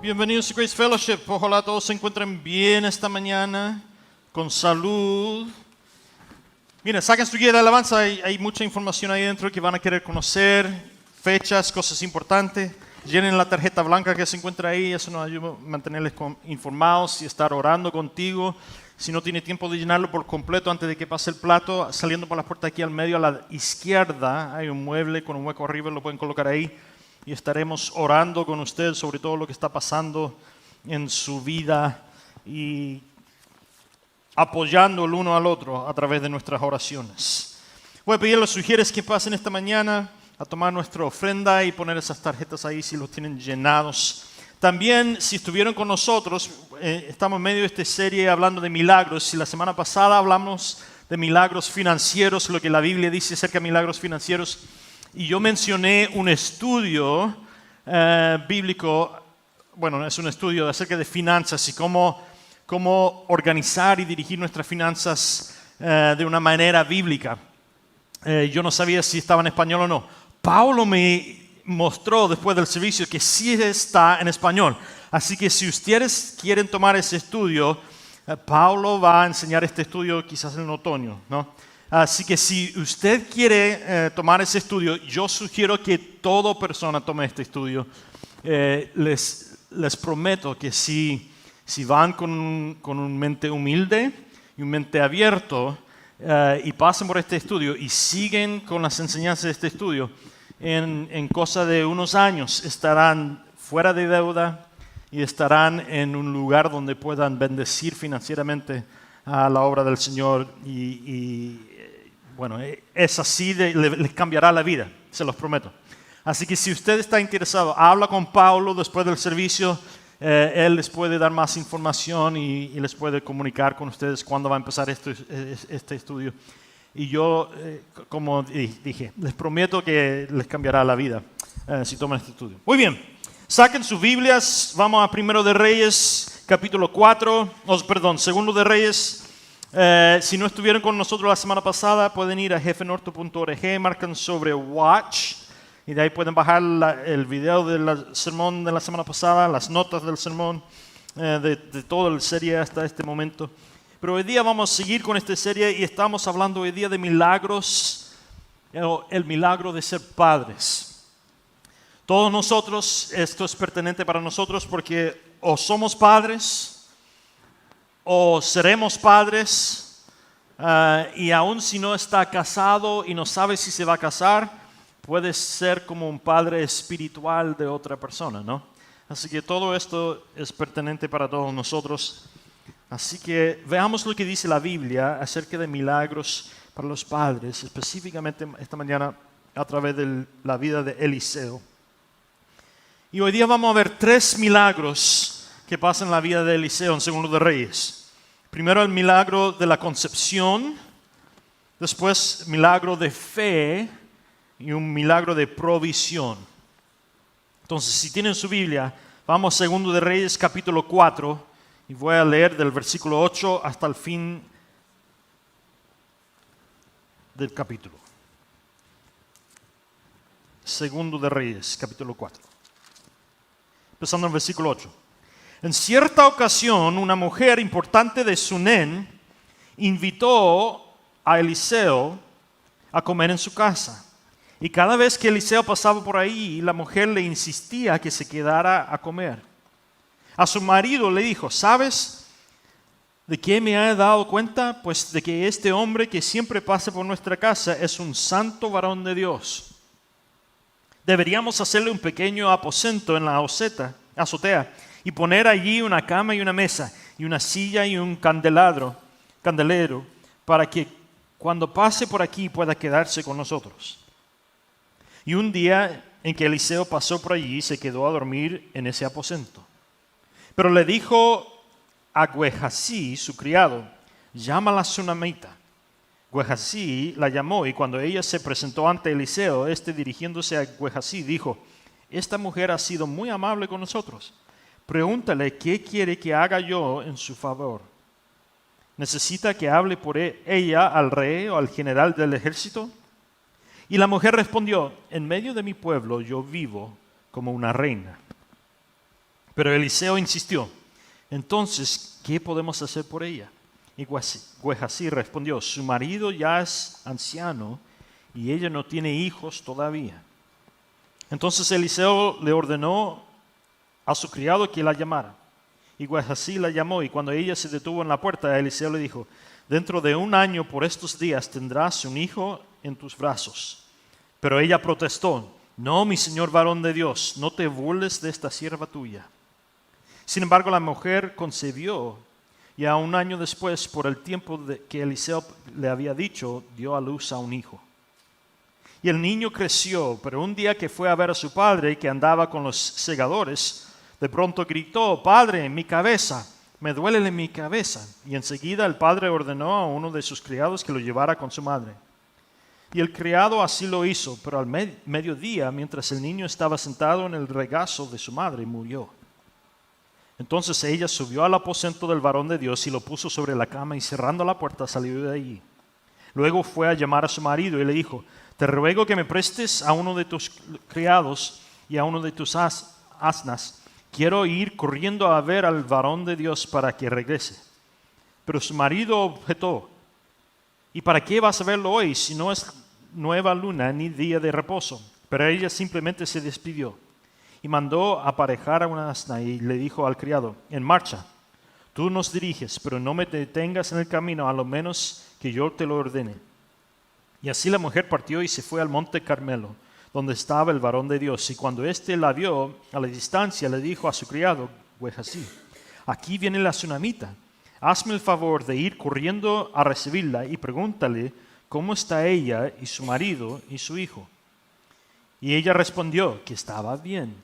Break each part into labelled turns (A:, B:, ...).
A: Bienvenidos a Grace Fellowship. Ojalá todos se encuentren bien esta mañana, con salud. Miren, saquen su guía de alabanza. Hay mucha información ahí dentro que van a querer conocer, fechas, cosas importantes. Llenen la tarjeta blanca que se encuentra ahí. Eso nos ayuda a mantenerles informados y estar orando contigo. Si no tiene tiempo de llenarlo por completo antes de que pase el plato, saliendo por la puerta aquí al medio a la izquierda hay un mueble con un hueco arriba, lo pueden colocar ahí. Y estaremos orando con usted sobre todo lo que está pasando en su vida y apoyando el uno al otro a través de nuestras oraciones. Voy a pedir a los sugieres que pasen esta mañana a tomar nuestra ofrenda y poner esas tarjetas ahí si los tienen llenados. También, si estuvieron con nosotros, estamos en medio de esta serie hablando de milagros. Y la semana pasada hablamos de milagros financieros, lo que la Biblia dice acerca de milagros financieros. Y yo mencioné un estudio bíblico, bueno, es un estudio acerca de finanzas y cómo organizar y dirigir nuestras finanzas de una manera bíblica. Yo no sabía si estaba en español o no. Pablo me mostró después del servicio que sí está en español. Así que si ustedes quieren tomar ese estudio, Pablo va a enseñar este estudio quizás en el otoño, ¿no? Así que si usted quiere tomar ese estudio, yo sugiero que toda persona tome este estudio. Les prometo que si van con un mente humilde y un mente abierto y pasan por este estudio y siguen con las enseñanzas de este estudio, en cosa de unos años estarán fuera de deuda y estarán en un lugar donde puedan bendecir financieramente a la obra del Señor bueno, es así, les cambiará la vida, se los prometo. Así que si usted está interesado, habla con Pablo después del servicio. Él les puede dar más información y les puede comunicar con ustedes cuándo va a empezar este estudio. Y yo, como dije, les prometo que les cambiará la vida si toman este estudio. Muy bien, saquen sus Biblias, vamos a 1 de Reyes, capítulo 4, 2 de Reyes. Si no estuvieron con nosotros la semana pasada, pueden ir a jefenorto.org, marcan sobre Watch y de ahí pueden bajar el video del sermón de la semana pasada, las notas del sermón, de toda la serie hasta este momento. Pero hoy día vamos a seguir con esta serie y estamos hablando hoy día de milagros, el milagro de ser padres. Todos nosotros, esto es pertinente para nosotros porque o somos padres o seremos padres, y aun si no está casado y no sabe si se va a casar, puede ser como un padre espiritual de otra persona, ¿no? Así que todo esto es pertinente para todos nosotros. Así que veamos lo que dice la Biblia acerca de milagros para los padres, específicamente esta mañana a través de la vida de Eliseo. Y hoy día vamos a ver 3 milagros que pasan en la vida de Eliseo en 2 de Reyes. Primero el milagro de la concepción, después milagro de fe y un milagro de provisión. Entonces, si tienen su Biblia, vamos a 2 de Reyes capítulo 4 y voy a leer del versículo 8 hasta el fin del capítulo. 2 de Reyes capítulo 4. Empezando en el versículo 8. En cierta ocasión, una mujer importante de Sunén invitó a Eliseo a comer en su casa. Y cada vez que Eliseo pasaba por ahí, la mujer le insistía que se quedara a comer. A su marido le dijo: ¿sabes de qué me he dado cuenta? Pues de que este hombre que siempre pasa por nuestra casa es un santo varón de Dios. Deberíamos hacerle un pequeño aposento en la azotea y poner allí una cama y una mesa, y una silla y un candelero, para que cuando pase por aquí pueda quedarse con nosotros. Y un día en que Eliseo pasó por allí, se quedó a dormir en ese aposento. Pero le dijo a Gehazi, su criado: llama a la sunamita. Gehazi la llamó, y cuando ella se presentó ante Eliseo, dirigiéndose a Gehazi, dijo: esta mujer ha sido muy amable con nosotros. Pregúntale qué quiere que haga yo en su favor. ¿Necesita que hable por ella al rey o al general del ejército? Y la mujer respondió: en medio de mi pueblo yo vivo como una reina. Pero Eliseo insistió, entonces, ¿qué podemos hacer por ella? Y Gehazi respondió, su marido ya es anciano y ella no tiene hijos todavía. Entonces Eliseo le ordenó a su criado que la llamara. Y Gehazi la llamó, y cuando ella se detuvo en la puerta, Eliseo le dijo, dentro de 1 año por estos días tendrás un hijo en tus brazos. Pero ella protestó, no, mi señor varón de Dios, no te burles de esta sierva tuya. Sin embargo, la mujer concebió, y a 1 año después, por el tiempo que Eliseo le había dicho, dio a luz a un hijo. Y el niño creció, pero un día que fue a ver a su padre, que andaba con los segadores, de pronto gritó, Padre, mi cabeza, me duele mi cabeza. Y enseguida el padre ordenó a uno de sus criados que lo llevara con su madre. Y el criado así lo hizo, pero al mediodía, mientras el niño estaba sentado en el regazo de su madre, murió. Entonces ella subió al aposento del varón de Dios y lo puso sobre la cama, y cerrando la puerta salió de allí. Luego fue a llamar a su marido y le dijo, te ruego que me prestes a uno de tus criados y a uno de tus asnas. Quiero ir corriendo a ver al varón de Dios para que regrese. Pero su marido objetó, ¿y para qué vas a verlo hoy si no es nueva luna ni día de reposo? Pero ella simplemente se despidió y mandó aparejar a una asna y le dijo al criado, en marcha, tú nos diriges, pero no me detengas en el camino, a lo menos que yo te lo ordene. Y así la mujer partió y se fue al monte Carmelo, donde estaba el varón de Dios. Y cuando éste la vio a la distancia, le dijo a su criado, Gehazi, aquí viene la tsunamita. Hazme el favor de ir corriendo a recibirla y pregúntale cómo está ella y su marido y su hijo. Y ella respondió que estaba bien.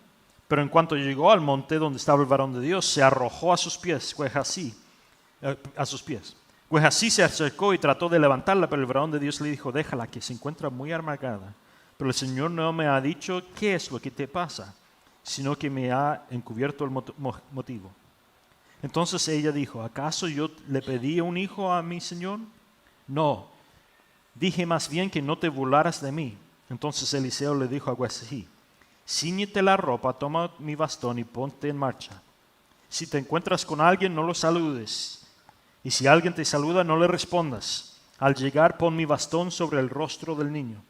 A: Pero en cuanto llegó al monte donde estaba el varón de Dios, se arrojó a sus pies, Gehazi, Gehazi se acercó y trató de levantarla, pero el varón de Dios le dijo, déjala, que se encuentra muy amargada. Pero el Señor no me ha dicho qué es lo que te pasa, sino que me ha encubierto el motivo. Entonces ella dijo, ¿acaso yo le pedí un hijo a mi Señor? No, dije más bien que no te burlaras de mí. Entonces Eliseo le dijo a Gehazi, cíñete la ropa, toma mi bastón y ponte en marcha. Si te encuentras con alguien, no lo saludes. Y si alguien te saluda, no le respondas. Al llegar, pon mi bastón sobre el rostro del niño.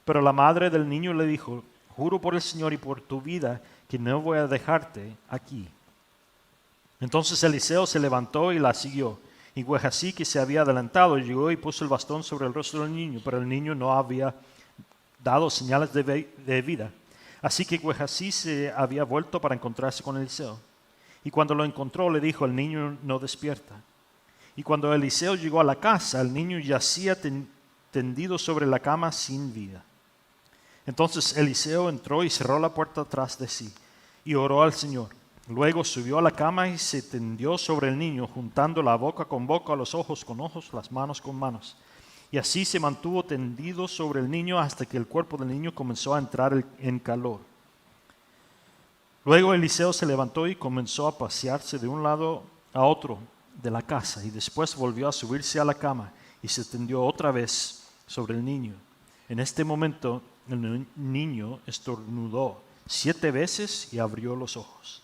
A: Pero la madre del niño le dijo, juro por el Señor y por tu vida que no voy a dejarte aquí. Entonces Eliseo se levantó y la siguió. Y Gehazi, que se había adelantado, llegó y puso el bastón sobre el rostro del niño, pero el niño no había dado señales de vida. Así que Gehazi se había vuelto para encontrarse con Eliseo. Y cuando lo encontró, le dijo, el niño no despierta. Y cuando Eliseo llegó a la casa, el niño yacía tendido sobre la cama sin vida. Entonces Eliseo entró y cerró la puerta tras de sí y oró al Señor. Luego subió a la cama y se tendió sobre el niño, juntando la boca con boca, los ojos con ojos, las manos con manos. Y así se mantuvo tendido sobre el niño hasta que el cuerpo del niño comenzó a entrar en calor. Luego Eliseo se levantó y comenzó a pasearse de un lado a otro de la casa, y después volvió a subirse a la cama y se tendió otra vez sobre el niño. En este momento el niño estornudó 7 veces y abrió los ojos.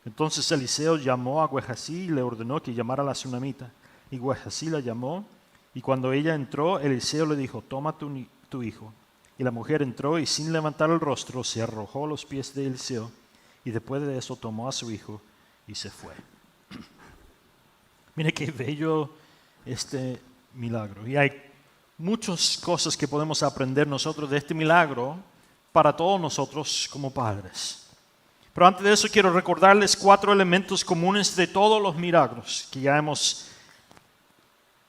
A: Entonces Eliseo llamó a Gehazi y le ordenó que llamara a la tsunamita. Y Gehazi la llamó, y cuando ella entró, Eliseo le dijo, toma tu hijo. Y la mujer entró y sin levantar el rostro se arrojó a los pies de Eliseo, y después de eso tomó a su hijo y se fue. Mire qué bello este milagro. Y hay muchas cosas que podemos aprender nosotros de este milagro para todos nosotros como padres. Pero antes de eso quiero recordarles 4 elementos comunes de todos los milagros que ya hemos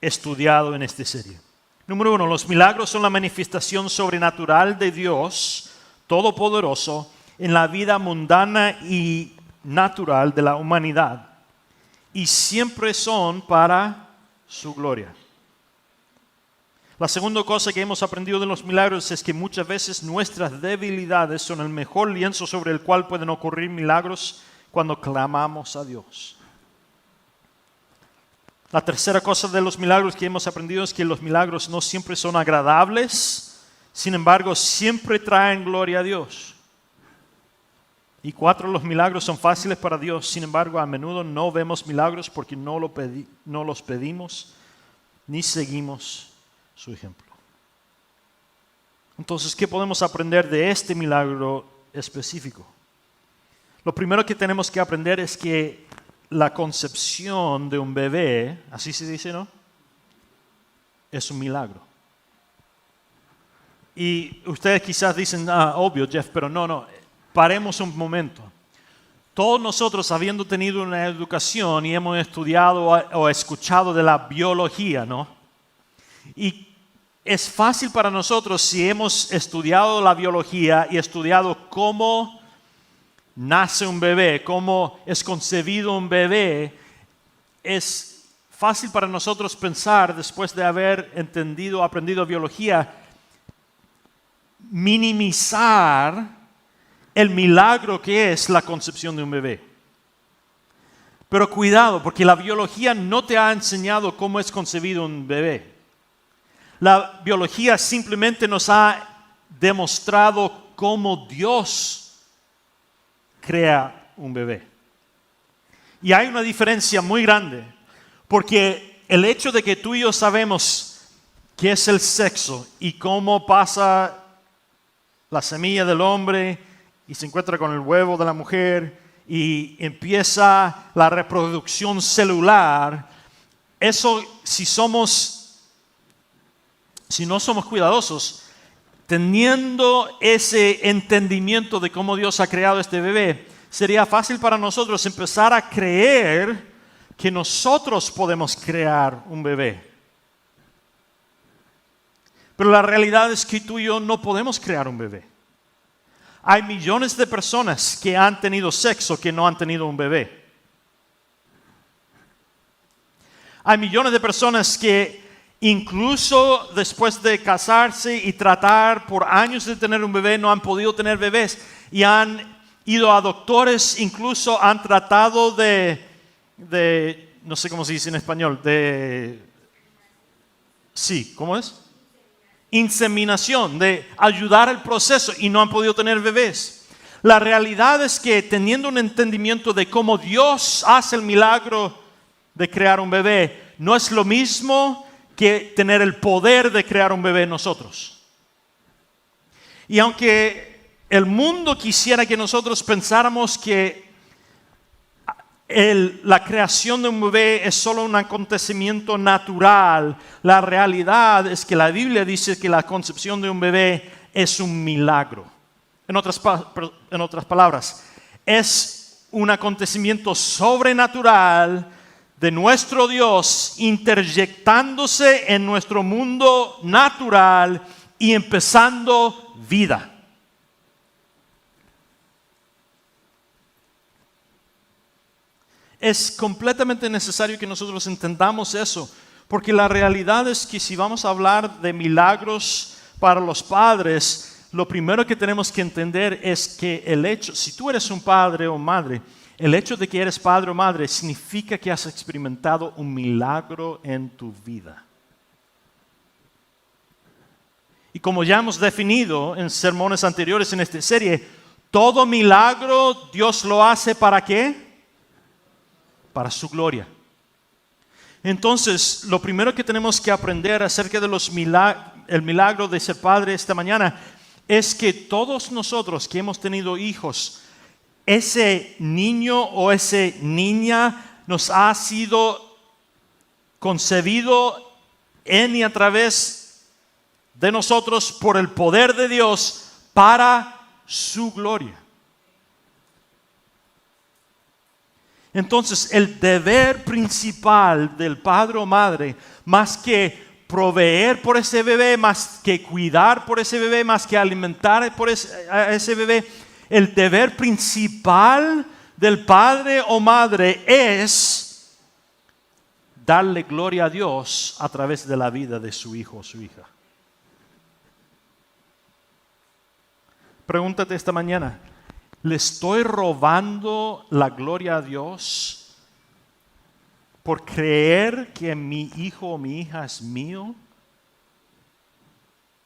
A: estudiado en esta serie. Número 1, los milagros son la manifestación sobrenatural de Dios Todopoderoso en la vida mundana y natural de la humanidad. Y siempre son para su gloria. La segunda cosa que hemos aprendido de los milagros es que muchas veces nuestras debilidades son el mejor lienzo sobre el cual pueden ocurrir milagros cuando clamamos a Dios. La tercera cosa de los milagros que hemos aprendido es que los milagros no siempre son agradables, sin embargo siempre traen gloria a Dios. Y 4, los milagros son fáciles para Dios. Sin embargo, a menudo no vemos milagros porque no los pedimos ni seguimos su ejemplo. Entonces, ¿qué podemos aprender de este milagro específico? Lo primero que tenemos que aprender es que la concepción de un bebé, así se dice, ¿no? Es un milagro. Y ustedes quizás dicen, obvio, Jeff, pero no, paremos un momento. Todos nosotros, habiendo tenido una educación y hemos estudiado o escuchado de la biología, ¿no? Y es fácil para nosotros, si hemos estudiado la biología y estudiado cómo nace un bebé, cómo es concebido un bebé, es fácil para nosotros pensar, después de haber aprendido biología, minimizar el milagro que es la concepción de un bebé. Pero cuidado, porque la biología no te ha enseñado cómo es concebido un bebé. La biología simplemente nos ha demostrado cómo Dios crea un bebé. Y hay una diferencia muy grande, porque el hecho de que tú y yo sabemos qué es el sexo y cómo pasa la semilla del hombre y se encuentra con el huevo de la mujer y empieza la reproducción celular, eso si no somos cuidadosos, teniendo ese entendimiento de cómo Dios ha creado este bebé, sería fácil para nosotros empezar a creer que nosotros podemos crear un bebé. Pero la realidad es que tú y yo no podemos crear un bebé. Hay millones de personas que han tenido sexo que no han tenido un bebé. Hay millones de personas que incluso después de casarse y tratar por años de tener un bebé, no han podido tener bebés y han ido a doctores, incluso han tratado de no sé cómo se dice en español, ¿cómo es? Inseminación, de ayudar al proceso y no han podido tener bebés. La realidad es que teniendo un entendimiento de cómo Dios hace el milagro de crear un bebé, no es lo mismo que tener el poder de crear un bebé nosotros. Y aunque el mundo quisiera que nosotros pensáramos que la creación de un bebé es solo un acontecimiento natural, la realidad es que la Biblia dice que la concepción de un bebé es un milagro. En otras palabras, es un acontecimiento sobrenatural de nuestro Dios interjectándose en nuestro mundo natural y empezando vida. Es completamente necesario que nosotros entendamos eso, porque la realidad es que si vamos a hablar de milagros para los padres, lo primero que tenemos que entender es que el hecho, si tú eres un padre o madre, el hecho de que eres padre o madre significa que has experimentado un milagro en tu vida. Y como ya hemos definido en sermones anteriores en esta serie, todo milagro Dios lo hace ¿para qué? Para su gloria. Entonces, lo primero que tenemos que aprender acerca de el milagro de ser padre esta mañana es que todos nosotros que hemos tenido hijos, ese niño o esa niña nos ha sido concebido en y a través de nosotros por el poder de Dios para su gloria. Entonces, el deber principal del padre o madre, más que proveer por ese bebé, más que cuidar por ese bebé, más que alimentar a ese bebé, el deber principal del padre o madre es darle gloria a Dios a través de la vida de su hijo o su hija. Pregúntate esta mañana, ¿le estoy robando la gloria a Dios por creer que mi hijo o mi hija es mío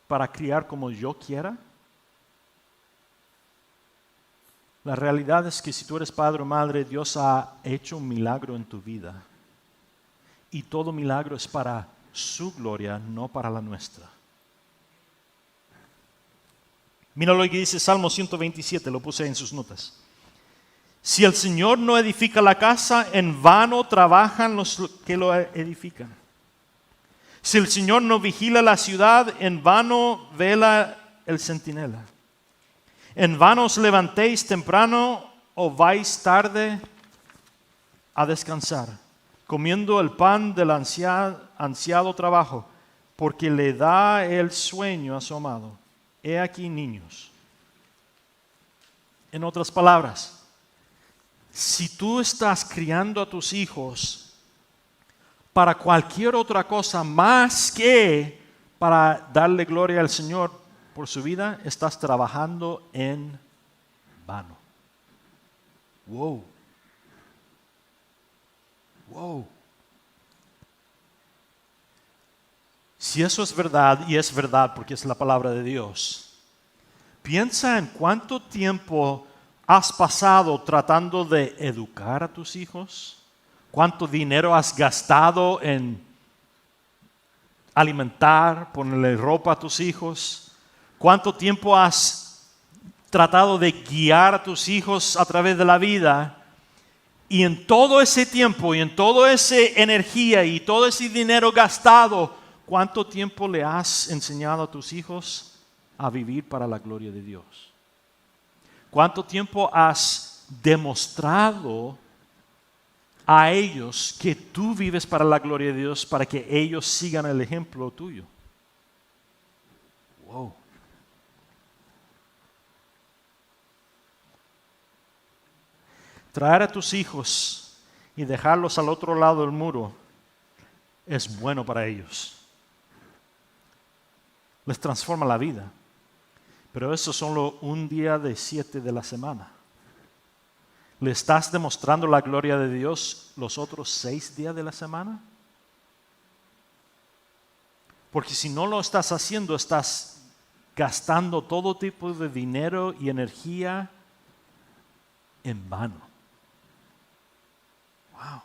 A: para criar como yo quiera? La realidad es que si tú eres padre o madre, Dios ha hecho un milagro en tu vida. Y todo milagro es para su gloria, no para la nuestra. Mira lo que dice Salmo 127, lo puse en sus notas. Si el Señor no edifica la casa, en vano trabajan los que lo edifican. Si el Señor no vigila la ciudad, en vano vela el centinela. En vano os levantéis temprano o vais tarde a descansar, comiendo el pan del ansiado trabajo, porque le da el sueño a su amado. He aquí, niños. En otras palabras, si tú estás criando a tus hijos para cualquier otra cosa más que para darle gloria al Señor por su vida, estás trabajando en vano. Wow. Wow. Si eso es verdad, y es verdad porque es la palabra de Dios, piensa en cuánto tiempo has pasado tratando de educar a tus hijos, cuánto dinero has gastado en alimentar, ponerle ropa a tus hijos, cuánto tiempo has tratado de guiar a tus hijos a través de la vida. Y en todo ese tiempo y en toda esa energía y todo ese dinero gastado, ¿cuánto tiempo le has enseñado a tus hijos a vivir para la gloria de Dios? ¿Cuánto tiempo has demostrado a ellos que tú vives para la gloria de Dios para que ellos sigan el ejemplo tuyo? Wow. Traer a tus hijos y dejarlos al otro lado del muro es bueno para ellos. Les transforma la vida. Pero eso es solo un día de 7 de la semana. ¿Le estás demostrando la gloria de Dios los otros 6 días de la semana? Porque si no lo estás haciendo, estás gastando todo tipo de dinero y energía en vano. Wow.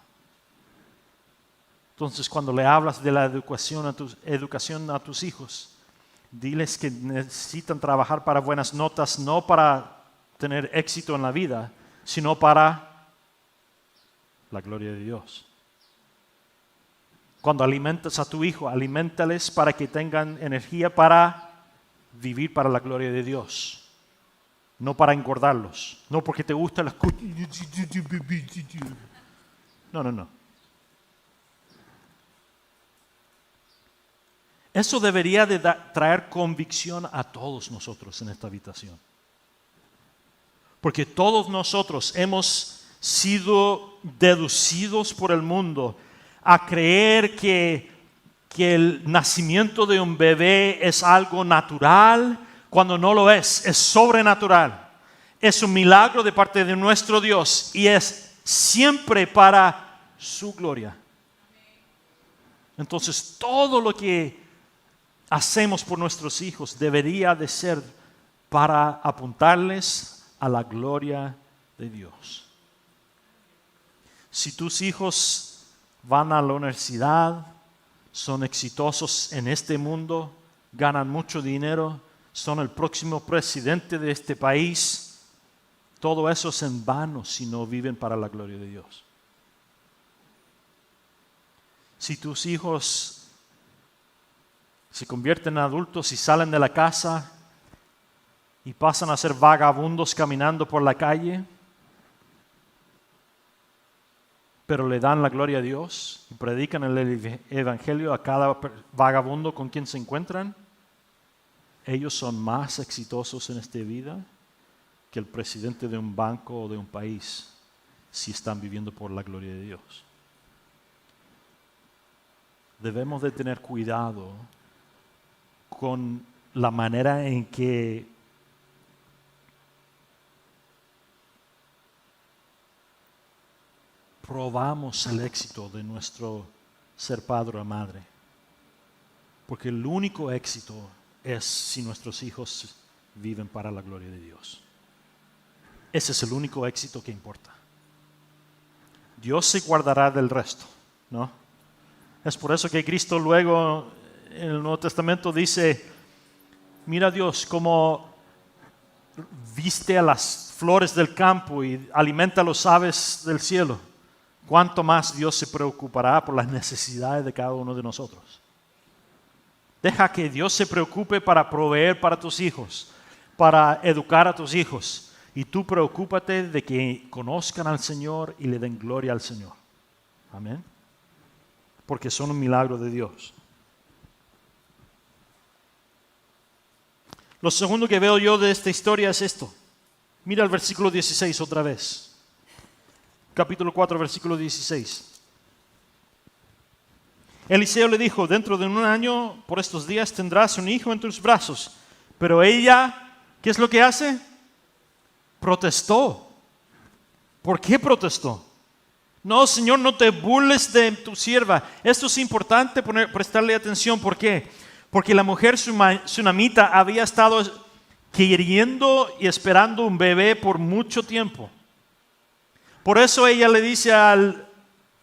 A: Entonces, cuando le hablas de la educación a tus hijos, diles que necesitan trabajar para buenas notas, no para tener éxito en la vida, sino para la gloria de Dios. Cuando alimentas a tu hijo, aliméntales para que tengan energía para vivir para la gloria de Dios. No para engordarlos, no porque te gusta las cosas. No. Eso debería de traer convicción a todos nosotros en esta habitación. Porque todos nosotros hemos sido deducidos por el mundo a creer que el nacimiento de un bebé es algo natural, cuando no lo es sobrenatural. Es un milagro de parte de nuestro Dios y es siempre para su gloria. Entonces, todo lo que hacemos por nuestros hijos debería de ser para apuntarles a la gloria de Dios. Si tus hijos van a la universidad, son exitosos en este mundo, ganan mucho dinero, son el próximo presidente de este país, todo eso es en vano si no viven para la gloria de Dios. Si tus hijos se convierten en adultos y salen de la casa y pasan a ser vagabundos caminando por la calle, pero le dan la gloria a Dios y predican el evangelio a cada vagabundo con quien se encuentran, ellos son más exitosos en esta vida que el presidente de un banco o de un país si están viviendo por la gloria de Dios. Debemos de tener cuidado con la manera en que probamos el éxito de nuestro ser padre o madre. Porque el único éxito es si nuestros hijos viven para la gloria de Dios. ese es el único éxito que importa. Dios se guardará del resto, ¿no? Es por eso que Cristo luego en el Nuevo Testamento dice, mira Dios cómo viste a las flores del campo y alimenta a los aves del cielo. ¿Cuánto más Dios se preocupará por las necesidades de cada uno de nosotros? Deja que Dios se preocupe para proveer para tus hijos, para educar a tus hijos. Y tú preocúpate de que conozcan al Señor y le den gloria al Señor. Amén. Porque son un milagro de Dios. Lo segundo que veo yo de esta historia es esto. Mira el versículo 16 otra vez. Capítulo 4, versículo 16. Eliseo le dijo, dentro de 1 año, por estos días, tendrás un hijo en tus brazos. Pero ella, ¿qué es lo que hace? Protestó. ¿Por qué protestó? No, Señor, no te burles de tu sierva. Esto es importante prestarle atención. ¿Por qué? Porque la mujer sunamita había estado queriendo y esperando un bebé por mucho tiempo. Por eso ella le dice al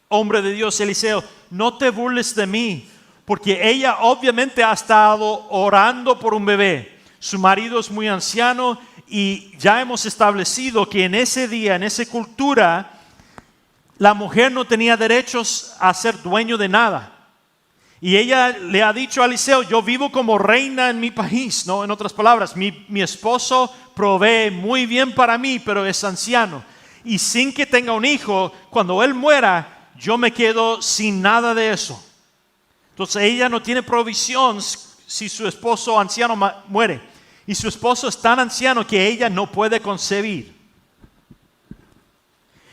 A: hombre de Dios, Eliseo, no te burles de mí, porque ella obviamente ha estado orando por un bebé. Su marido es muy anciano y ya hemos establecido que en ese día, en esa cultura, la mujer no tenía derechos a ser dueño de nada. Y ella le ha dicho a Eliseo, yo vivo como reina en mi país, ¿no? En otras palabras, mi esposo provee muy bien para mí, pero es anciano. Y sin que tenga un hijo, cuando él muera, yo me quedo sin nada de eso. Entonces ella no tiene provisión si su esposo anciano muere. Y su esposo es tan anciano que ella no puede concebir.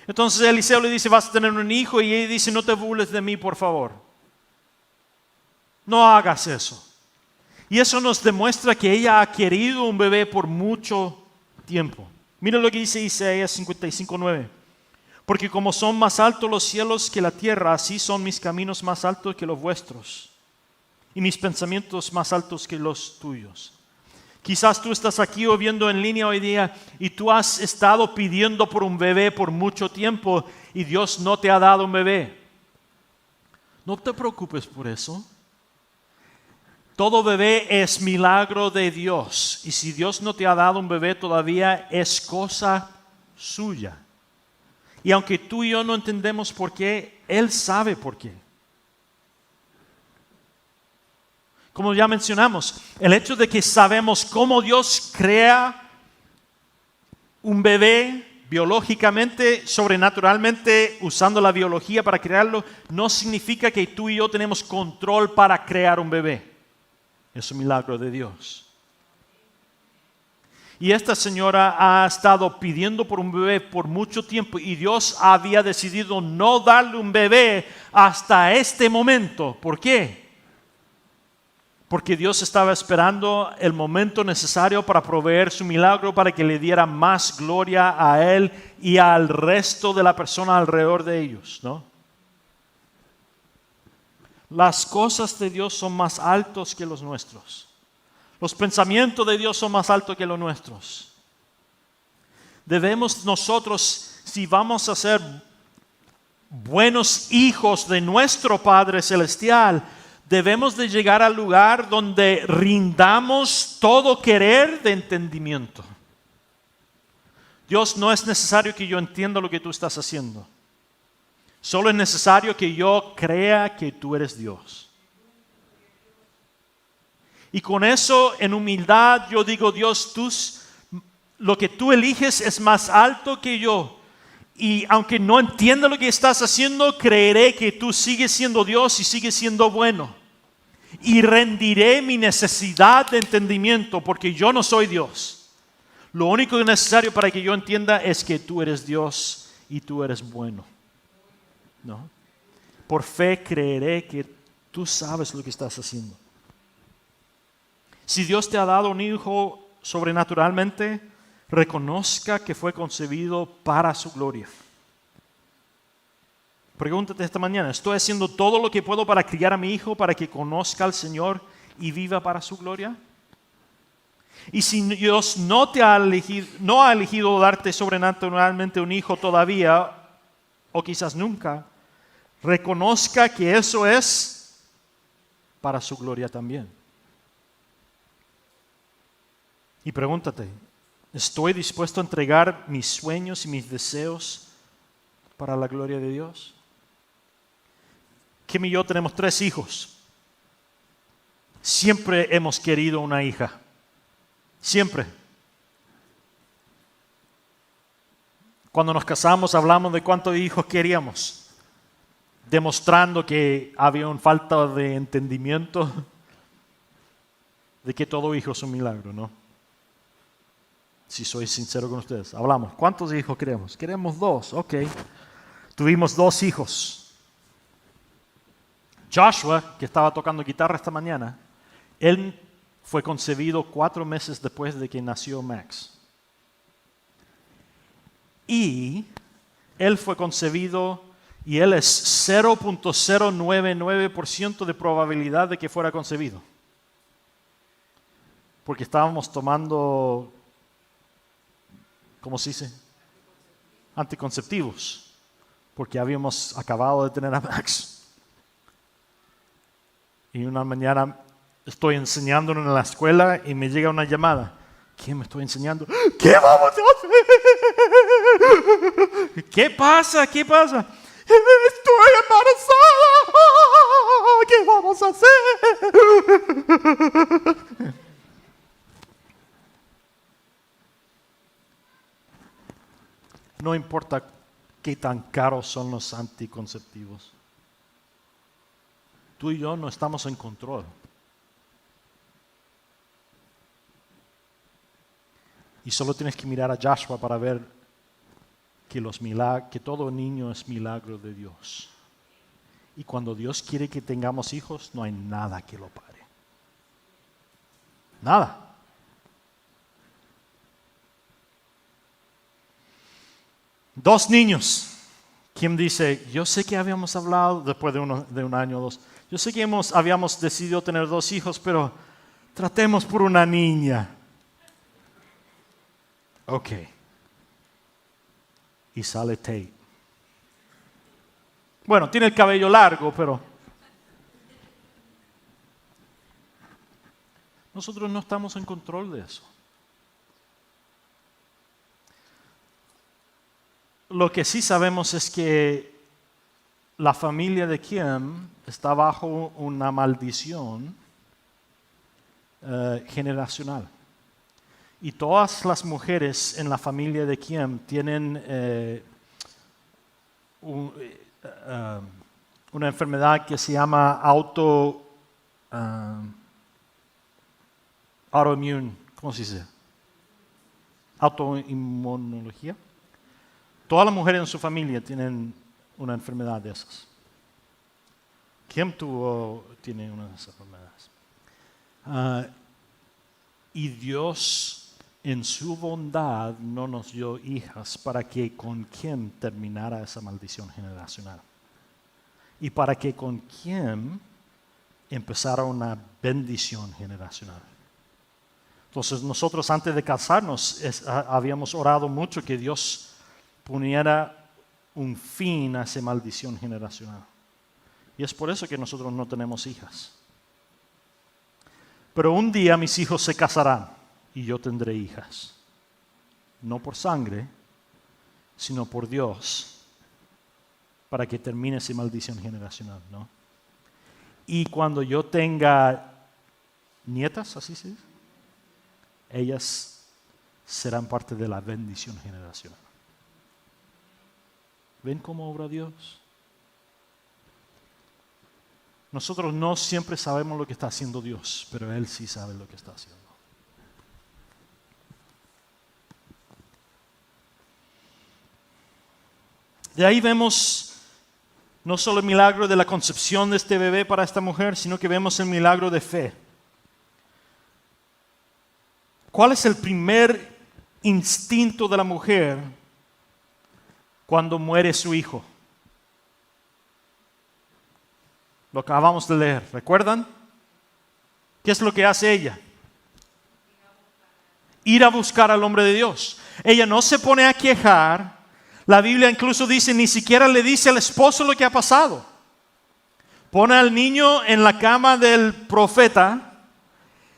A: Entonces Eliseo le dice, vas a tener un hijo, y ella dice, no te burles de mí, por favor. No hagas eso. Y eso nos demuestra que ella ha querido un bebé por mucho tiempo. Mira lo que dice Isaías 55:9. Porque como son más altos los cielos que la tierra, así son mis caminos más altos que los vuestros, y mis pensamientos más altos que los tuyos. Quizás tú estás aquí o viendo en línea hoy día y tú has estado pidiendo por un bebé por mucho tiempo y Dios no te ha dado un bebé. No te preocupes por eso. Todo bebé es milagro de Dios. Y si Dios no te ha dado un bebé todavía, es cosa suya. Y aunque tú y yo no entendemos por qué, Él sabe por qué. Como ya mencionamos, el hecho de que sabemos cómo Dios crea un bebé biológicamente, sobrenaturalmente, usando la biología para crearlo, no significa que tú y yo tenemos control para crear un bebé. Es un milagro de Dios. Y esta señora ha estado pidiendo por un bebé por mucho tiempo y Dios había decidido no darle un bebé hasta este momento. ¿Por qué? Porque Dios estaba esperando el momento necesario para proveer su milagro, para que le diera más gloria a Él y al resto de la persona alrededor de ellos, ¿no? Las cosas de Dios son más altos que los nuestros. Los pensamientos de Dios son más altos que los nuestros. Debemos nosotros, si vamos a ser buenos hijos de nuestro Padre Celestial, debemos de llegar al lugar donde rindamos todo querer de entendimiento. Dios, no es necesario que yo entienda lo que tú estás haciendo. Solo es necesario que yo crea que tú eres Dios. Y con eso, en humildad, yo digo, Dios, lo que tú eliges es más alto que yo. Y aunque no entienda lo que estás haciendo, creeré que tú sigues siendo Dios y sigues siendo bueno. Y rendiré mi necesidad de entendimiento, porque yo no soy Dios. Lo único necesario para que yo entienda es que tú eres Dios y tú eres bueno. ¿No? Por fe creeré que tú sabes lo que estás haciendo. Si Dios te ha dado un hijo sobrenaturalmente, reconozca que fue concebido para su gloria. Pregúntate esta mañana, ¿estoy haciendo todo lo que puedo para criar a mi hijo para que conozca al Señor y viva para su gloria? Y si Dios no ha elegido darte sobrenaturalmente un hijo todavía, o quizás nunca, reconozca que eso es para su gloria también. Y pregúntate, ¿estoy dispuesto a entregar mis sueños y mis deseos para la gloria de Dios? Kim y yo tenemos 3 hijos. Siempre hemos querido una hija. Siempre. Cuando nos casamos hablamos de cuántos hijos queríamos, demostrando que había una falta de entendimiento de que todo hijo es un milagro, ¿no? Si soy sincero con ustedes, hablamos, ¿cuántos hijos queremos? Queremos 2, ok. Tuvimos 2 hijos. Joshua, que estaba tocando guitarra esta mañana, él fue concebido 4 meses después de que nació Max. Y él fue concebido y él es 0.099% de probabilidad de que fuera concebido. Porque estábamos tomando, ¿cómo se dice? Anticonceptivos. Porque habíamos acabado de tener a Max. Y una mañana estoy enseñándolo en la escuela y me llega una llamada. ¿Quién me estoy enseñando? ¿Qué vamos a hacer? ¿Qué pasa? ¿Qué pasa? Estoy embarazada. ¿Qué vamos a hacer? No importa qué tan caros son los anticonceptivos. Tú y yo no estamos en control. Y solo tienes que mirar a Joshua para ver que todo niño es milagro de Dios. Y cuando Dios quiere que tengamos hijos, no hay nada que lo pare. Nada. Dos niños. Kim dice, yo sé que habíamos hablado, después de un año o 2, yo sé que habíamos decidido tener 2 hijos, pero tratemos por una niña. Ok. Y sale Tate. Bueno, tiene el cabello largo, pero nosotros no estamos en control de eso. Lo que sí sabemos es que la familia de Kim está bajo una maldición generacional. Y todas las mujeres en la familia de Kim tienen una enfermedad que se llama autoinmune, ¿cómo se dice? Autoinmunología. Todas las mujeres en su familia tienen una enfermedad de esas. Kim tiene una de esas enfermedades. Y Dios en su bondad no nos dio hijas para que con Kim terminara esa maldición generacional. Y para que con Kim empezara una bendición generacional. Entonces nosotros antes de casarnos habíamos orado mucho que Dios poniera un fin a esa maldición generacional. Y es por eso que nosotros no tenemos hijas. Pero un día mis hijos se casarán y yo tendré hijas. No por sangre, sino por Dios, para que termine esa maldición generacional, ¿no? Y cuando yo tenga nietas, así se dice, ellas serán parte de la bendición generacional. ¿Ven cómo obra Dios? Nosotros no siempre sabemos lo que está haciendo Dios, pero Él sí sabe lo que está haciendo. De ahí vemos no solo el milagro de la concepción de este bebé para esta mujer, sino que vemos el milagro de fe. ¿Cuál es el primer instinto de la mujer cuando muere su hijo? Lo acabamos de leer, ¿recuerdan? ¿Qué es lo que hace ella? ir a buscar al hombre de Dios. Ella no se pone a quejar. La Biblia incluso dice, ni siquiera le dice al esposo lo que ha pasado. Pone al niño en la cama del profeta,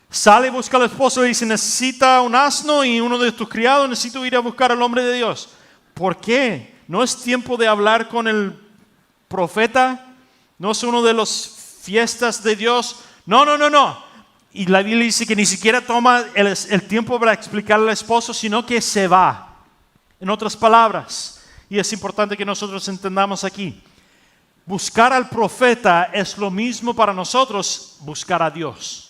A: sale y busca al esposo y dice, necesita un asno y uno de tus criados, necesito ir a buscar al hombre de Dios. ¿Por qué? ¿No es tiempo de hablar con el profeta? ¿No es uno de las fiestas de Dios? No. Y la Biblia dice que ni siquiera toma el tiempo para explicarle al esposo, sino que se va. En otras palabras, y es importante que nosotros entendamos aquí, buscar al profeta es lo mismo para nosotros buscar a Dios.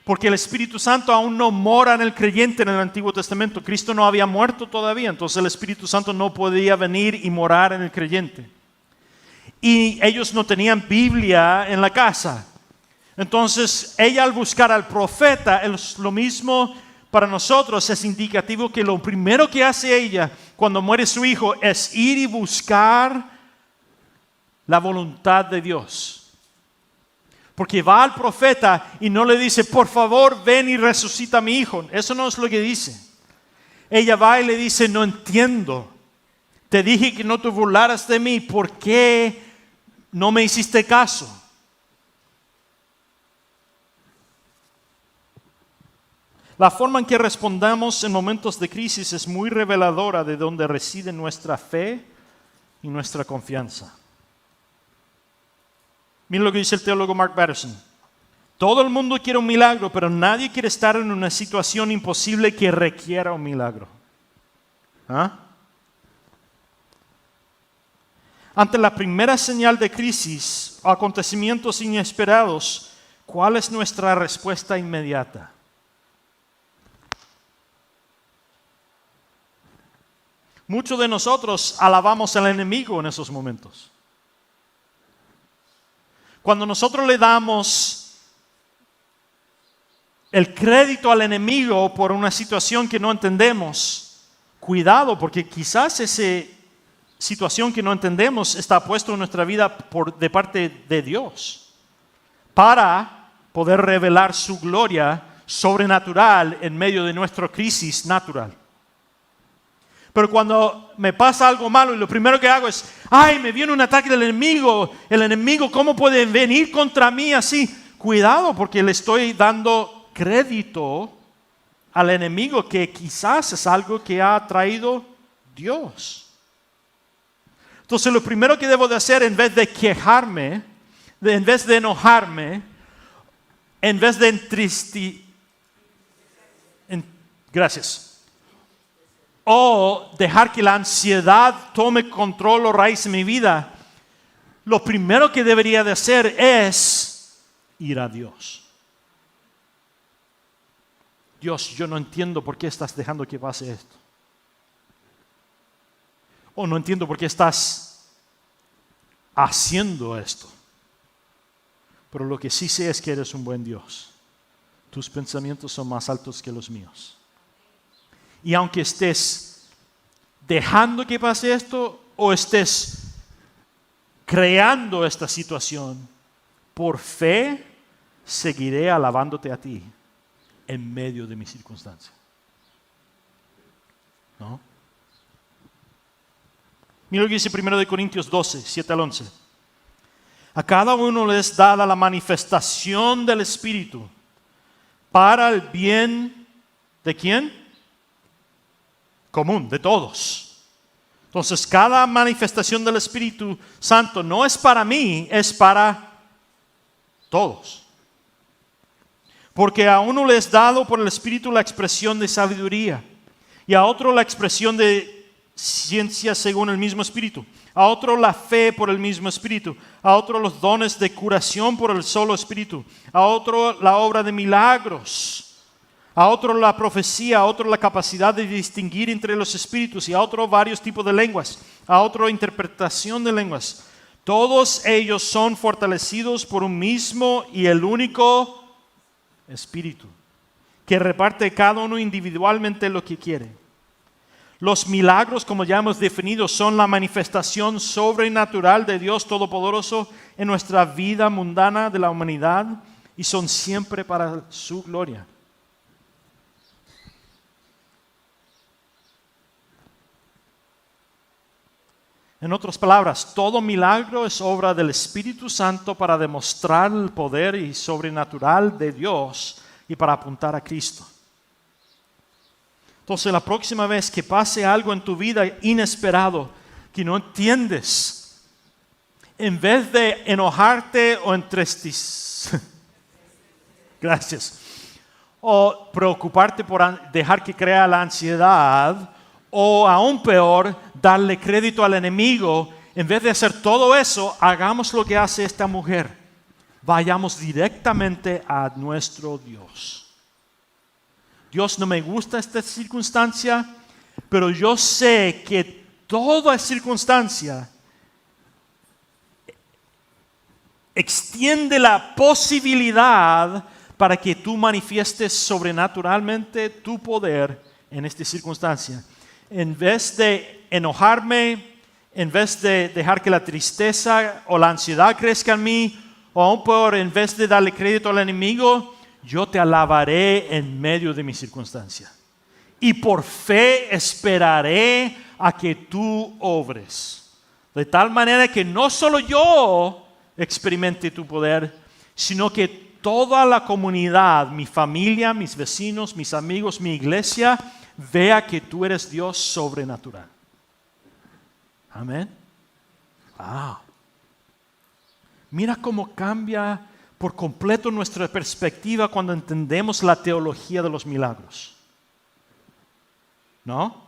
A: Porque el Espíritu Santo aún no mora en el creyente en el Antiguo Testamento. Cristo no había muerto todavía, entonces el Espíritu Santo no podía venir y morar en el creyente. Y ellos no tenían Biblia en la casa. Entonces, ella al buscar al profeta, es lo mismo para nosotros. Es indicativo que lo primero que hace ella cuando muere su hijo es ir y buscar la voluntad de Dios. Porque va al profeta y no le dice, por favor, ven y resucita a mi hijo. Eso no es lo que dice. Ella va y le dice, no entiendo. Te dije que no te burlaras de mí. ¿Por qué no me hiciste caso? La forma en que respondamos en momentos de crisis es muy reveladora de dónde reside nuestra fe y nuestra confianza. Miren lo que dice el teólogo Mark Batterson. Todo el mundo quiere un milagro, pero nadie quiere estar en una situación imposible que requiera un milagro. Ante la primera señal de crisis o acontecimientos inesperados, ¿cuál es nuestra respuesta inmediata? Muchos de nosotros alabamos al enemigo en esos momentos. Cuando nosotros le damos el crédito al enemigo por una situación que no entendemos, cuidado, porque quizás esa situación que no entendemos está puesta en nuestra vida de parte de Dios para poder revelar su gloria sobrenatural en medio de nuestra crisis natural. Pero cuando me pasa algo malo y lo primero que hago es, me viene un ataque del enemigo. El enemigo, ¿cómo puede venir contra mí así? Cuidado, porque le estoy dando crédito al enemigo que quizás es algo que ha traído Dios. Entonces lo primero que debo de hacer en vez de quejarme, en vez de enojarme, en vez de gracias. O dejar que la ansiedad tome control o raíz en mi vida, lo primero que debería de hacer es ir a Dios. Dios, yo no entiendo por qué estás dejando que pase esto. O no entiendo por qué estás haciendo esto. Pero lo que sí sé es que eres un buen Dios. Tus pensamientos son más altos que los míos. Y aunque estés dejando que pase esto o estés creando esta situación, por fe seguiré alabándote a ti en medio de mi circunstancia. ¿No? Mira lo que dice 1 Corintios 12, 7 al 11. A cada uno les dada la manifestación del Espíritu para el bien ¿de quién? Común, de todos. Entonces, cada manifestación del Espíritu Santo no es para mí, es para todos. Porque a uno le es dado por el Espíritu la expresión de sabiduría, y a otro la expresión de ciencia según el mismo Espíritu, a otro la fe por el mismo Espíritu, a otro los dones de curación por el solo Espíritu, a otro la obra de milagros, a otro la profecía, a otro la capacidad de distinguir entre los espíritus y a otro varios tipos de lenguas, a otro interpretación de lenguas. Todos ellos son fortalecidos por un mismo y el único Espíritu, que reparte cada uno individualmente lo que quiere. Los milagros, como ya hemos definido, son la manifestación sobrenatural de Dios Todopoderoso en nuestra vida mundana de la humanidad y son siempre para su gloria. En otras palabras, todo milagro es obra del Espíritu Santo para demostrar el poder y sobrenatural de Dios y para apuntar a Cristo. Entonces, la próxima vez que pase algo en tu vida inesperado, que no entiendes, en vez de enojarte o entristecer, gracias, o preocuparte por dejar que crea la ansiedad, o aún peor, darle crédito al enemigo, en vez de hacer todo eso, hagamos lo que hace esta mujer. Vayamos directamente a nuestro Dios. Dios, no me gusta esta circunstancia, pero yo sé que toda circunstancia extiende la posibilidad para que tú manifiestes sobrenaturalmente tu poder en esta circunstancia. En vez de enojarme, en vez de dejar que la tristeza o la ansiedad crezca en mí, o aún peor, en vez de darle crédito al enemigo, yo te alabaré en medio de mi circunstancia. Y por fe esperaré a que tú obres. De tal manera que no solo yo experimente tu poder, sino que toda la comunidad, mi familia, mis vecinos, mis amigos, mi iglesia, vea que tú eres Dios sobrenatural. Amén. Wow. Mira cómo cambia por completo nuestra perspectiva cuando entendemos la teología de los milagros. ¿No?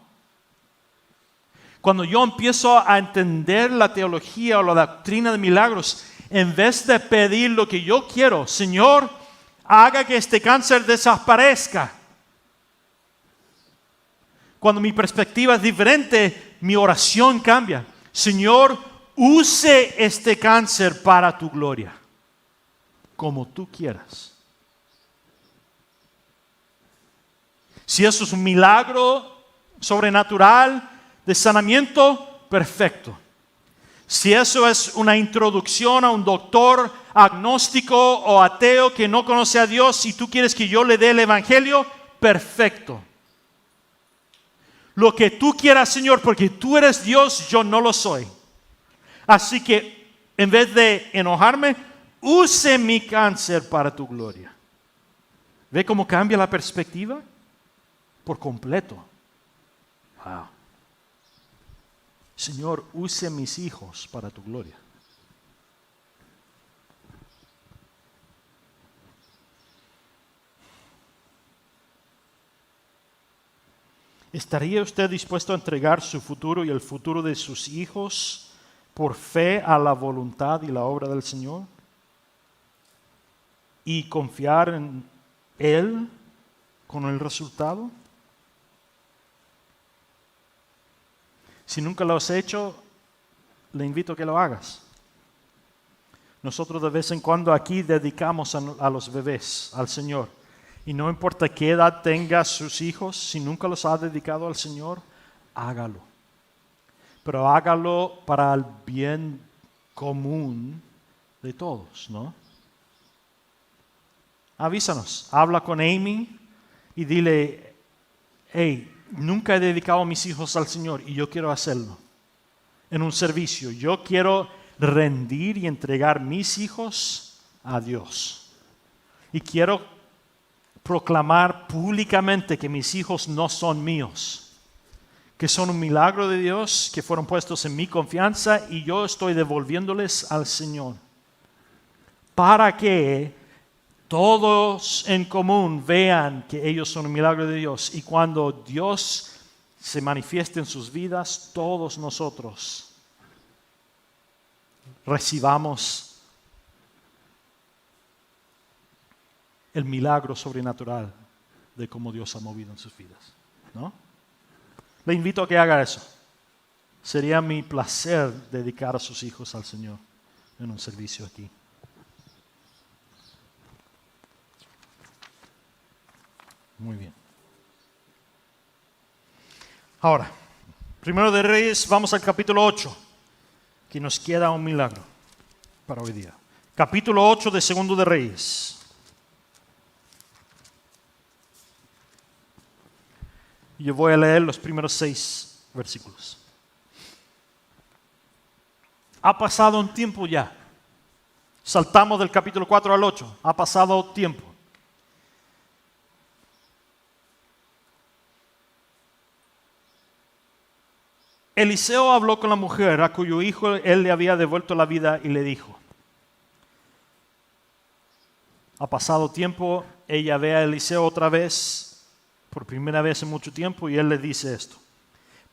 A: Cuando yo empiezo a entender la teología o la doctrina de milagros, en vez de pedir lo que yo quiero, Señor, haga que este cáncer desaparezca. Cuando mi perspectiva es diferente, mi oración cambia. Señor, use este cáncer para tu gloria, como tú quieras. Si eso es un milagro sobrenatural de sanamiento, perfecto. Si eso es una introducción a un doctor agnóstico o ateo que no conoce a Dios y tú quieres que yo le dé el evangelio, perfecto. Lo que tú quieras, Señor, porque tú eres Dios, yo no lo soy. Así que en vez de enojarme, use mi cáncer para tu gloria. ¿Ve cómo cambia la perspectiva? Por completo. Wow. Señor, use a mis hijos para tu gloria. ¿Estaría usted dispuesto a entregar su futuro y el futuro de sus hijos por fe a la voluntad y la obra del Señor? ¿Y confiar en Él con el resultado? Si nunca lo has hecho, le invito a que lo hagas. Nosotros de vez en cuando aquí dedicamos a los bebés al Señor. Y no importa qué edad tenga sus hijos, si nunca los ha dedicado al Señor, hágalo. Pero hágalo para el bien común de todos, ¿no? Avísanos, habla con Amy y dile, hey, nunca he dedicado a mis hijos al Señor y yo quiero hacerlo en un servicio. Yo quiero rendir y entregar mis hijos a Dios. Y quiero proclamar públicamente que mis hijos no son míos, que son un milagro de Dios, que fueron puestos en mi confianza y yo estoy devolviéndoles al Señor. Para que todos en común vean que ellos son un milagro de Dios y cuando Dios se manifieste en sus vidas, todos nosotros recibamos el milagro sobrenatural de cómo Dios ha movido en sus vidas, ¿no? Le invito a que haga eso. Sería mi placer dedicar a sus hijos al Señor en un servicio aquí. Muy bien. Ahora, Primero de Reyes, vamos al capítulo 8, que nos queda un milagro para hoy día. Capítulo 8 de Segundo de Reyes. Yo voy a leer los primeros 6 versículos. Ha pasado un tiempo ya. Saltamos del capítulo 4 al 8. Ha pasado tiempo. Eliseo habló con la mujer a cuyo hijo él le había devuelto la vida y le dijo: ha pasado tiempo, ella ve a Eliseo otra vez, por primera vez en mucho tiempo, y él le dice esto: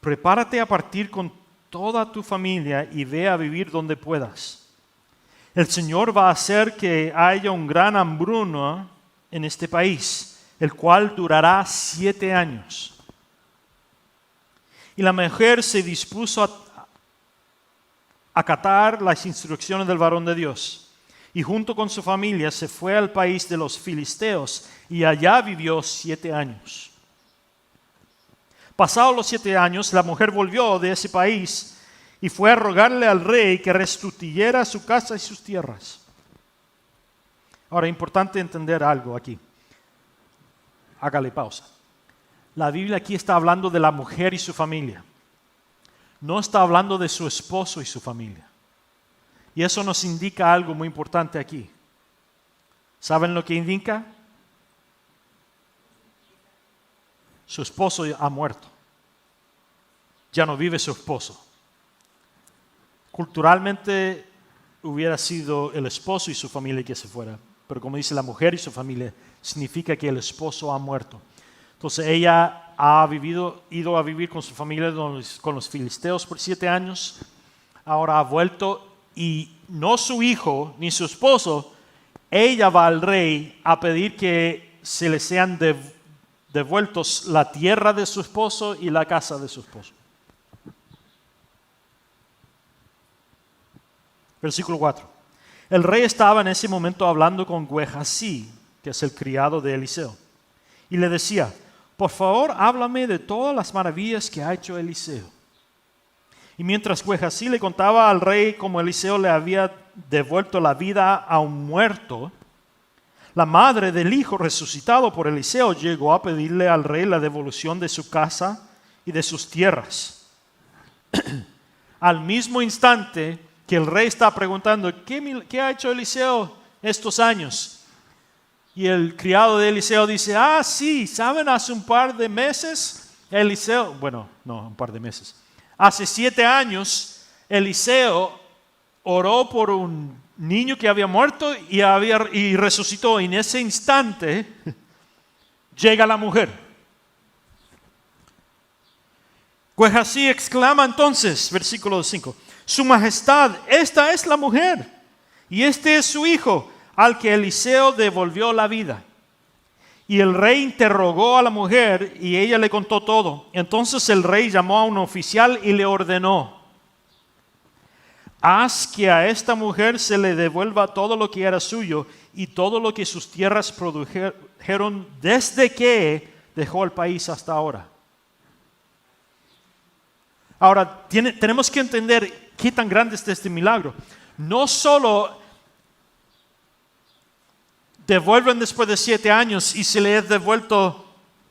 A: prepárate a partir con toda tu familia y ve a vivir donde puedas. El Señor va a hacer que haya un gran hambruna en este país, el cual durará 7 años. Y la mujer se dispuso a acatar las instrucciones del varón de Dios. Y junto con su familia se fue al país de los filisteos y allá vivió 7 años. Pasados los 7 años, la mujer volvió de ese país y fue a rogarle al rey que restituyera su casa y sus tierras. Ahora, importante entender algo aquí. Hágale pausa. La Biblia aquí está hablando de la mujer y su familia. No está hablando de su esposo y su familia. Y eso nos indica algo muy importante aquí. ¿Saben lo que indica? Su esposo ha muerto. Ya no vive su esposo. Culturalmente hubiera sido el esposo y su familia que se fuera. Pero como dice la mujer y su familia, significa que el esposo ha muerto. Entonces ella ha ido a vivir con su familia con los filisteos por 7 años. Ahora ha vuelto y no su hijo ni su esposo, ella va al rey a pedir que se le sean devueltos la tierra de su esposo y la casa de su esposo. Versículo 4. El rey estaba en ese momento hablando con Gehazi, que es el criado de Eliseo, y le decía: por favor, háblame de todas las maravillas que ha hecho Eliseo. Y mientras Gehazi le contaba al rey cómo Eliseo le había devuelto la vida a un muerto, la madre del hijo resucitado por Eliseo llegó a pedirle al rey la devolución de su casa y de sus tierras. Al mismo instante que el rey está preguntando: ¿qué ha hecho Eliseo estos años? Y el criado de Eliseo dice: sí, ¿saben? Hace un par de meses, Eliseo, un par de meses. Hace 7 años, Eliseo oró por un niño que había muerto y resucitó. Y en ese instante, llega la mujer. Gehazi exclama entonces, versículo 5, Su Majestad, esta es la mujer, y este es su hijo, al que Eliseo devolvió la vida. Y el rey interrogó a la mujer y ella le contó todo. Entonces el rey llamó a un oficial y le ordenó: haz que a esta mujer se le devuelva todo lo que era suyo y todo lo que sus tierras produjeron desde que dejó el país hasta ahora. Ahora, tenemos que entender qué tan grande es este milagro. No solo devuelven después de 7 años y se le ha devuelto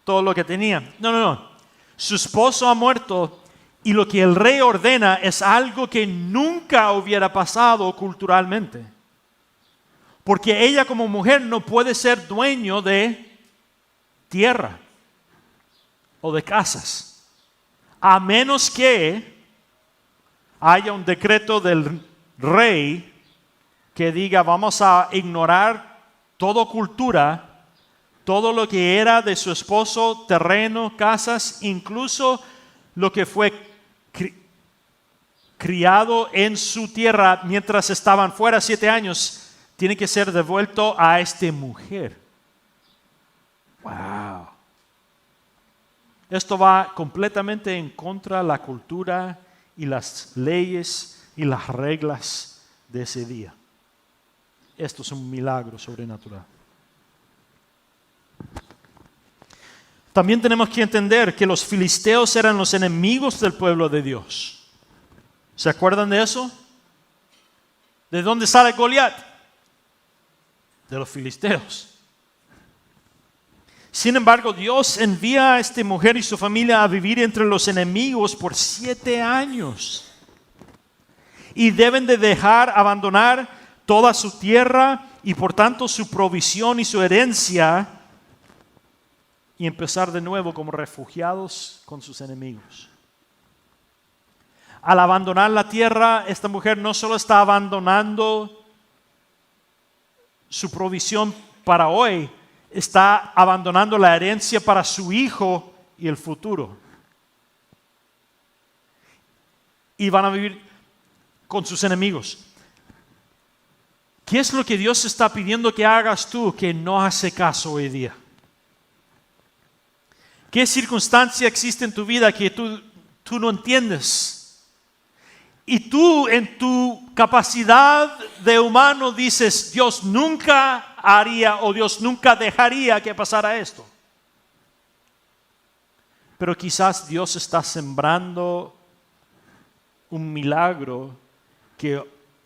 A: todo lo que tenía. No. Su esposo ha muerto y lo que el rey ordena es algo que nunca hubiera pasado culturalmente. Porque ella como mujer no puede ser dueño de tierra o de casas, a menos que haya un decreto del rey que diga: vamos a ignorar toda cultura, todo lo que era de su esposo, terreno, casas, incluso lo que fue criado en su tierra mientras estaban fuera 7 años, tiene que ser devuelto a esta mujer. Wow. Esto va completamente en contra de la cultura y las leyes y las reglas de ese día. Esto es un milagro sobrenatural. También tenemos que entender que los filisteos eran los enemigos del pueblo de Dios. ¿Se acuerdan de eso? ¿De dónde sale Goliat? De los filisteos. Sin embargo, Dios envía a esta mujer y su familia a vivir entre los enemigos por 7 años. y deben de abandonar toda su tierra y por tanto su provisión y su herencia y empezar de nuevo como refugiados con sus enemigos. Al abandonar la tierra, esta mujer no solo está abandonando su provisión para hoy, está abandonando la herencia para su hijo y el futuro. Y van a vivir con sus enemigos. ¿Qué es lo que Dios está pidiendo que hagas tú que no hace caso hoy día? ¿Qué circunstancia existe en tu vida que tú no entiendes? Y tú en tu capacidad de humano dices, Dios nunca haría o Dios nunca dejaría que pasara esto. Pero quizás Dios está sembrando un milagro que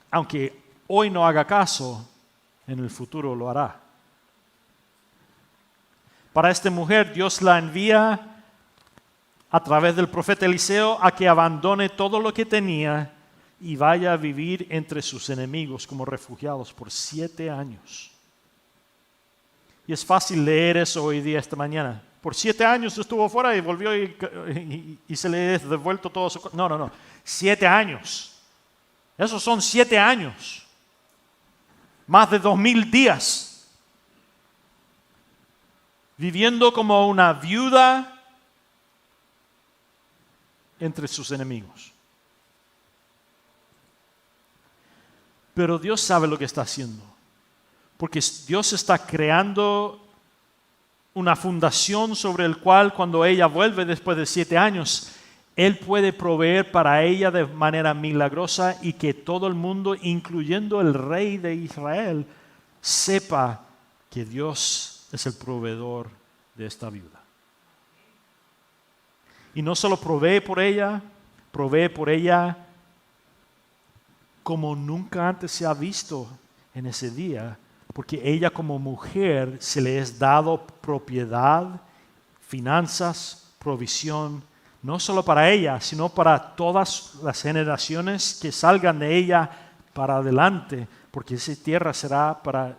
A: aunque hoy no haga caso, en el futuro lo hará. Para esta mujer Dios la envía a través del profeta Eliseo a que abandone todo lo que tenía y vaya a vivir entre sus enemigos como refugiados por 7 años. Y es fácil leer eso hoy día, esta mañana. Por 7 años estuvo fuera y volvió y se le ha devuelto todo su... No. 7 años. Esos son 7 años. Más de 2000 días. Viviendo como una viuda entre sus enemigos. Pero Dios sabe lo que está haciendo. Porque Dios está creando una fundación sobre el cual cuando ella vuelve después de 7 años, Él puede proveer para ella de manera milagrosa y que todo el mundo, incluyendo el rey de Israel, sepa que Dios es el proveedor de esta viuda. Y no solo provee por ella como nunca antes se ha visto en ese día, porque ella como mujer se le es dado propiedad, finanzas, provisión, no solo para ella, sino para todas las generaciones que salgan de ella para adelante, porque esa tierra será para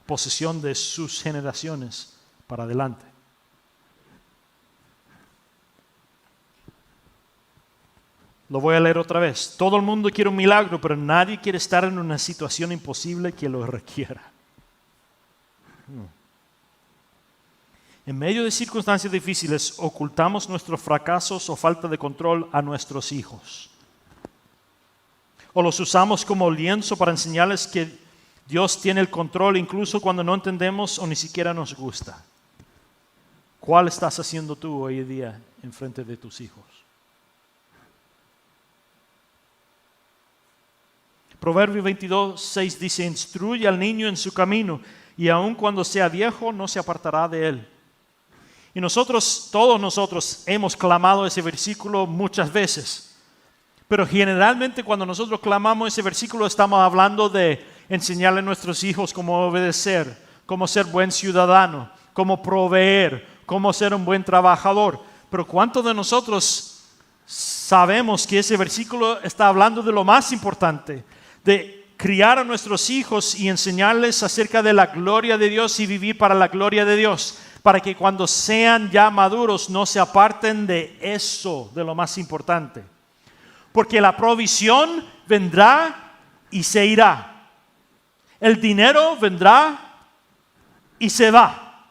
A: posesión de sus generaciones para adelante. Lo voy a leer otra vez. Todo el mundo quiere un milagro, pero nadie quiere estar en una situación imposible que lo requiera. En medio de circunstancias difíciles, ocultamos nuestros fracasos o falta de control a nuestros hijos. O los usamos como lienzo para enseñarles que Dios tiene el control incluso cuando no entendemos o ni siquiera nos gusta. ¿Cuál estás haciendo tú hoy en día en frente de tus hijos? Proverbio 22:6 dice, instruye al niño en su camino y aun cuando sea viejo no se apartará de él. Y todos nosotros hemos clamado ese versículo muchas veces. Pero generalmente cuando nosotros clamamos ese versículo estamos hablando de enseñarle a nuestros hijos cómo obedecer, cómo ser buen ciudadano, cómo proveer, cómo ser un buen trabajador. Pero ¿cuántos de nosotros sabemos que ese versículo está hablando de lo más importante? De criar a nuestros hijos y enseñarles acerca de la gloria de Dios y vivir para la gloria de Dios, para que cuando sean ya maduros no se aparten de eso, de lo más importante. Porque la provisión vendrá y se irá. El dinero vendrá y se va.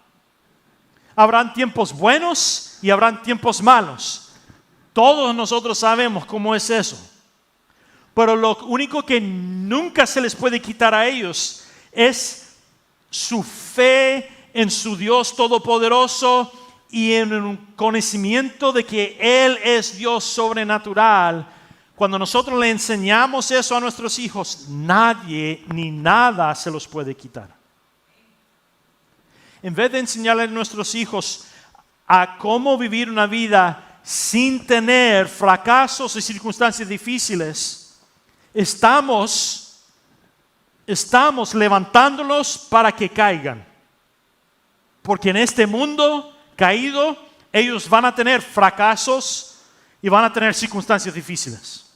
A: Habrán tiempos buenos y habrán tiempos malos. Todos nosotros sabemos cómo es eso. Pero lo único que nunca se les puede quitar a ellos es su fe en su Dios Todopoderoso y en un conocimiento de que Él es Dios sobrenatural. Cuando nosotros le enseñamos eso a nuestros hijos, nadie ni nada se los puede quitar. En vez de enseñarle a nuestros hijos a cómo vivir una vida sin tener fracasos y circunstancias difíciles, estamos levantándolos para que caigan. Porque en este mundo caído, ellos van a tener fracasos y van a tener circunstancias difíciles.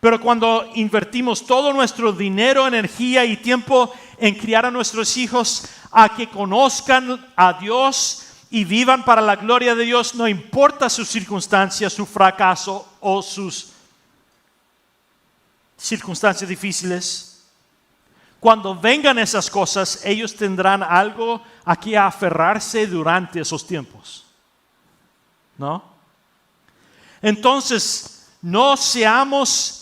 A: Pero cuando invertimos todo nuestro dinero, energía y tiempo en criar a nuestros hijos a que conozcan a Dios y vivan para la gloria de Dios, no importa sus circunstancias, su fracaso o sus circunstancias difíciles, cuando vengan esas cosas, ellos tendrán algo a que aferrarse durante esos tiempos. ¿No? Entonces, no seamos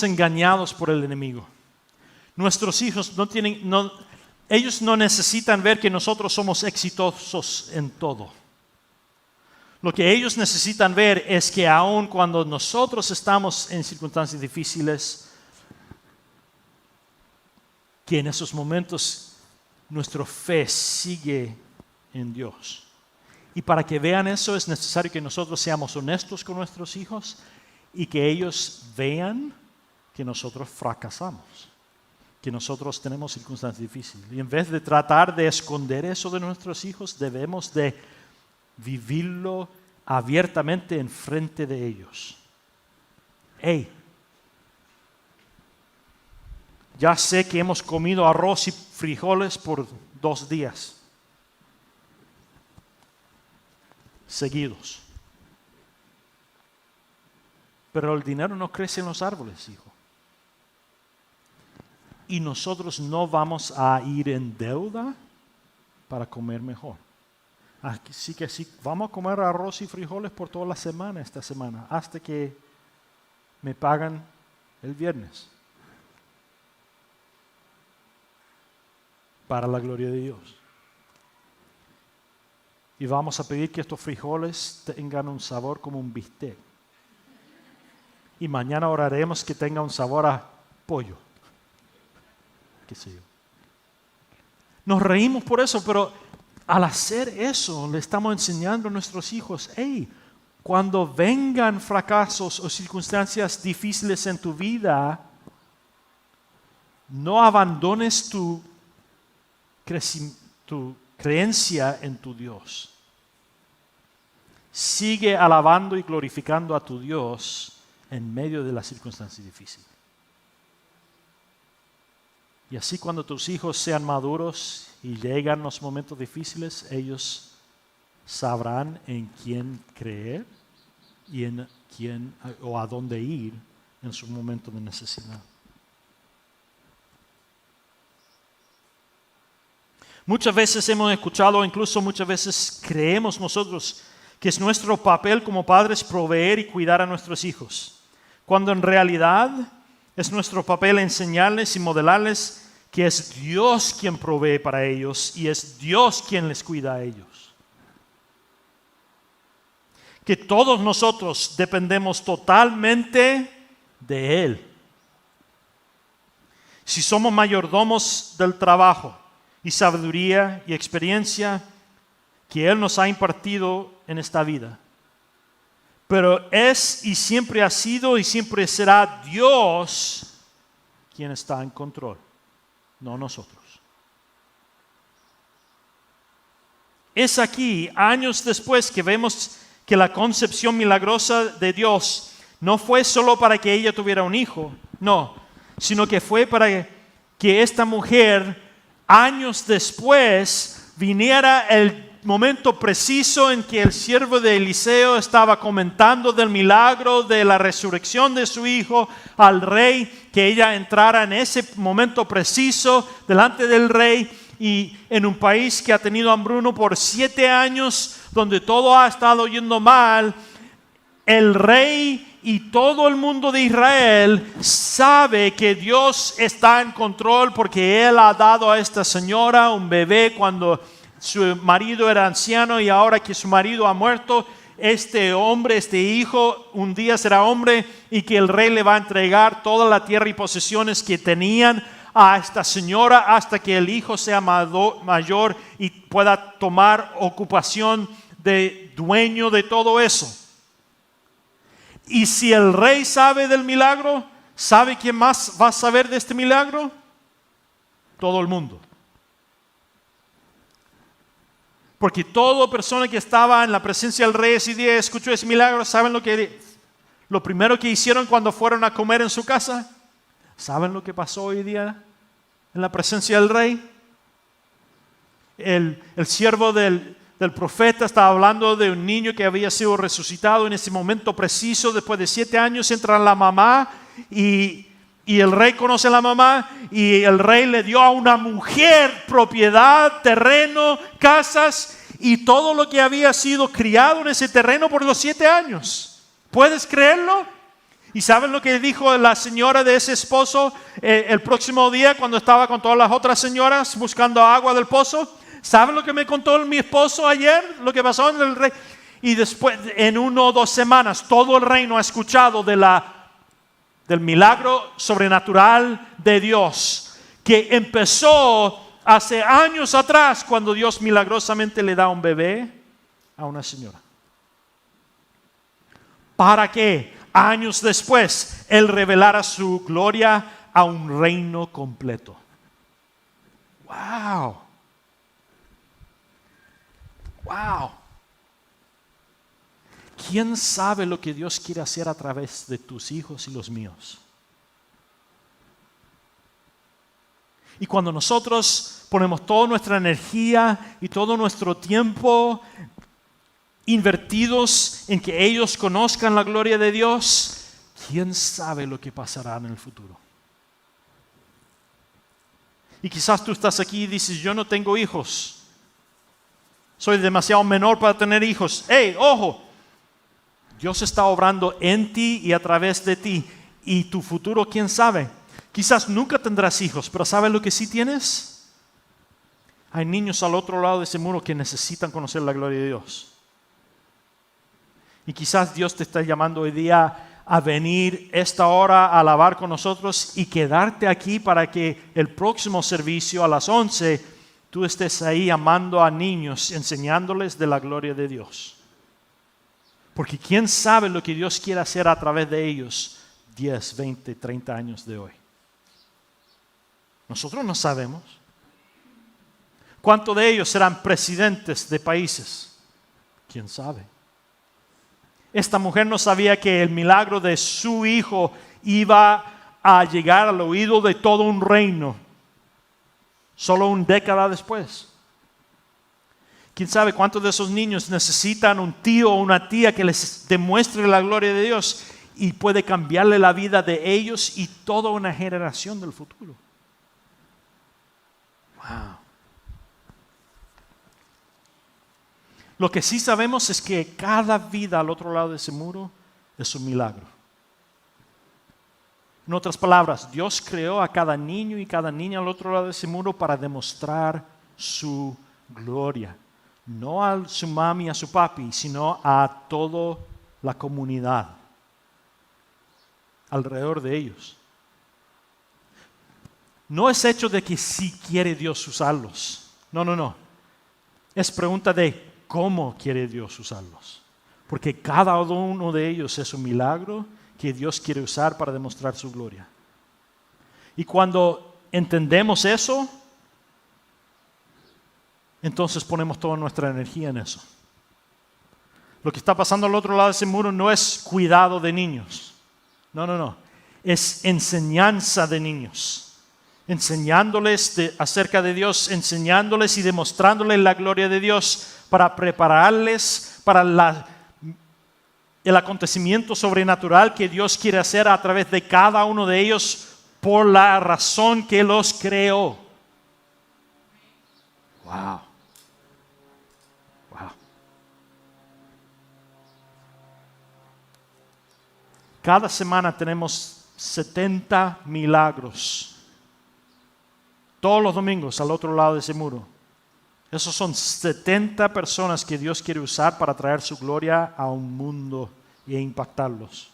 A: engañados por el enemigo. Nuestros hijos ellos no necesitan ver que nosotros somos exitosos en todo. Lo que ellos necesitan ver es que aun cuando nosotros estamos en circunstancias difíciles, que en esos momentos nuestra fe sigue en Dios. Y para que vean eso es necesario que nosotros seamos honestos con nuestros hijos y que ellos vean que nosotros fracasamos, que nosotros tenemos circunstancias difíciles. Y en vez de tratar de esconder eso de nuestros hijos, debemos de vivirlo abiertamente en frente de ellos. Hey, ya sé que hemos comido arroz y frijoles por 2 días seguidos. Pero el dinero no crece en los árboles, hijo. Y nosotros no vamos a ir en deuda para comer mejor. Así que sí, vamos a comer arroz y frijoles por toda la semana esta semana, hasta que me pagan el viernes. Para la gloria de Dios. Y vamos a pedir que estos frijoles tengan un sabor como un bistec. Y mañana oraremos que tenga un sabor a pollo. Qué sé yo. Nos reímos por eso, pero al hacer eso le estamos enseñando a nuestros hijos, hey, cuando vengan fracasos o circunstancias difíciles en tu vida, no abandones tu creencia en tu Dios. Sigue alabando y glorificando a tu Dios en medio de las circunstancias difíciles. Y así cuando tus hijos sean maduros y llegan los momentos difíciles, ellos sabrán en quién creer y en quién o a dónde ir en su momento de necesidad. Muchas veces hemos escuchado, incluso muchas veces creemos nosotros que es nuestro papel como padres proveer y cuidar a nuestros hijos, cuando en realidad es nuestro papel enseñarles y modelarles que es Dios quien provee para ellos y es Dios quien les cuida a ellos. Que todos nosotros dependemos totalmente de Él. Si somos mayordomos del trabajo y sabiduría y experiencia que Él nos ha impartido en esta vida. Pero es y siempre ha sido y siempre será Dios quien está en control, no nosotros. Es aquí, años después, que vemos que la concepción milagrosa de Dios no fue solo para que ella tuviera un hijo, no, sino que fue para que esta mujer, años después, viniera el momento preciso en que el siervo de Eliseo estaba comentando del milagro de la resurrección de su hijo al rey, que ella entrara en ese momento preciso delante del rey y en un país que ha tenido hambruno por 7 años, donde todo ha estado yendo mal. El rey y todo el mundo de Israel sabe que Dios está en control porque Él ha dado a esta señora un bebé cuando su marido era anciano, y ahora que su marido ha muerto, este hombre, este hijo, un día será hombre, y que el rey le va a entregar toda la tierra y posesiones que tenían a esta señora hasta que el hijo sea mayor y pueda tomar ocupación de dueño de todo eso. Y si el rey sabe del milagro, ¿sabe quién más va a saber de este milagro? Todo el mundo. Porque toda persona que estaba en la presencia del rey ese día escuchó ese milagro. ¿Saben lo primero que hicieron cuando fueron a comer en su casa? ¿Saben lo que pasó hoy día en la presencia del rey? El siervo del profeta estaba hablando de un niño que había sido resucitado en ese momento preciso. Después de 7 años entra la mamá y el rey conoce a la mamá y el rey le dio a una mujer propiedad, terreno, casas y todo lo que había sido criado en ese terreno por los 7 años. ¿Puedes creerlo? ¿Y saben lo que dijo la señora de ese esposo el próximo día cuando estaba con todas las otras señoras buscando agua del pozo? ¿Saben lo que me contó mi esposo ayer? Lo que pasó en el rey. Y después, en 1 o 2 semanas, todo el reino ha escuchado del milagro sobrenatural de Dios, que empezó hace años atrás cuando Dios milagrosamente le da un bebé a una señora. ¿Para qué? Años después, Él revelara su gloria a un reino completo. ¡Wow! ¡Wow! ¿Quién sabe lo que Dios quiere hacer a través de tus hijos y los míos? Y cuando nosotros ponemos toda nuestra energía y todo nuestro tiempo invertidos en que ellos conozcan la gloria de Dios, ¿quién sabe lo que pasará en el futuro? Y quizás tú estás aquí y dices, yo no tengo hijos. Soy demasiado menor para tener hijos. ¡Hey, ojo! Dios está obrando en ti y a través de ti. Y tu futuro, ¿quién sabe? Quizás nunca tendrás hijos, pero ¿sabes lo que sí tienes? Hay niños al otro lado de ese muro que necesitan conocer la gloria de Dios. Y quizás Dios te está llamando hoy día a venir esta hora a alabar con nosotros y quedarte aquí para que el próximo servicio a las 11 tú estés ahí amando a niños, enseñándoles de la gloria de Dios. Porque quién sabe lo que Dios quiere hacer a través de ellos 10, 20, 30 años de hoy. Nosotros no sabemos. ¿Cuántos de ellos serán presidentes de países? ¿Quién sabe? Esta mujer no sabía que el milagro de su hijo iba a llegar al oído de todo un reino. Solo una década después. ¿Quién sabe cuántos de esos niños necesitan un tío o una tía que les demuestre la gloria de Dios y puede cambiarle la vida de ellos y toda una generación del futuro? Wow. Lo que sí sabemos es que cada vida al otro lado de ese muro es un milagro. En otras palabras, Dios creó a cada niño y cada niña al otro lado de ese muro para demostrar su gloria. No a su mami y a su papi, sino a toda la comunidad alrededor de ellos. No es hecho de que sí quiere Dios usarlos. No. Es pregunta de cómo quiere Dios usarlos. Porque cada uno de ellos es un milagro que Dios quiere usar para demostrar su gloria. Y cuando entendemos eso, entonces ponemos toda nuestra energía en eso. Lo que está pasando al otro lado de ese muro no es cuidado de niños. No. Es enseñanza de niños. Enseñándoles acerca de Dios, enseñándoles y demostrándoles la gloria de Dios para prepararles para el acontecimiento sobrenatural que Dios quiere hacer a través de cada uno de ellos por la razón que los creó. Wow. Cada semana tenemos 70 milagros. Todos los domingos al otro lado de ese muro. Esos son 70 personas que Dios quiere usar para traer su gloria a un mundo e impactarlos.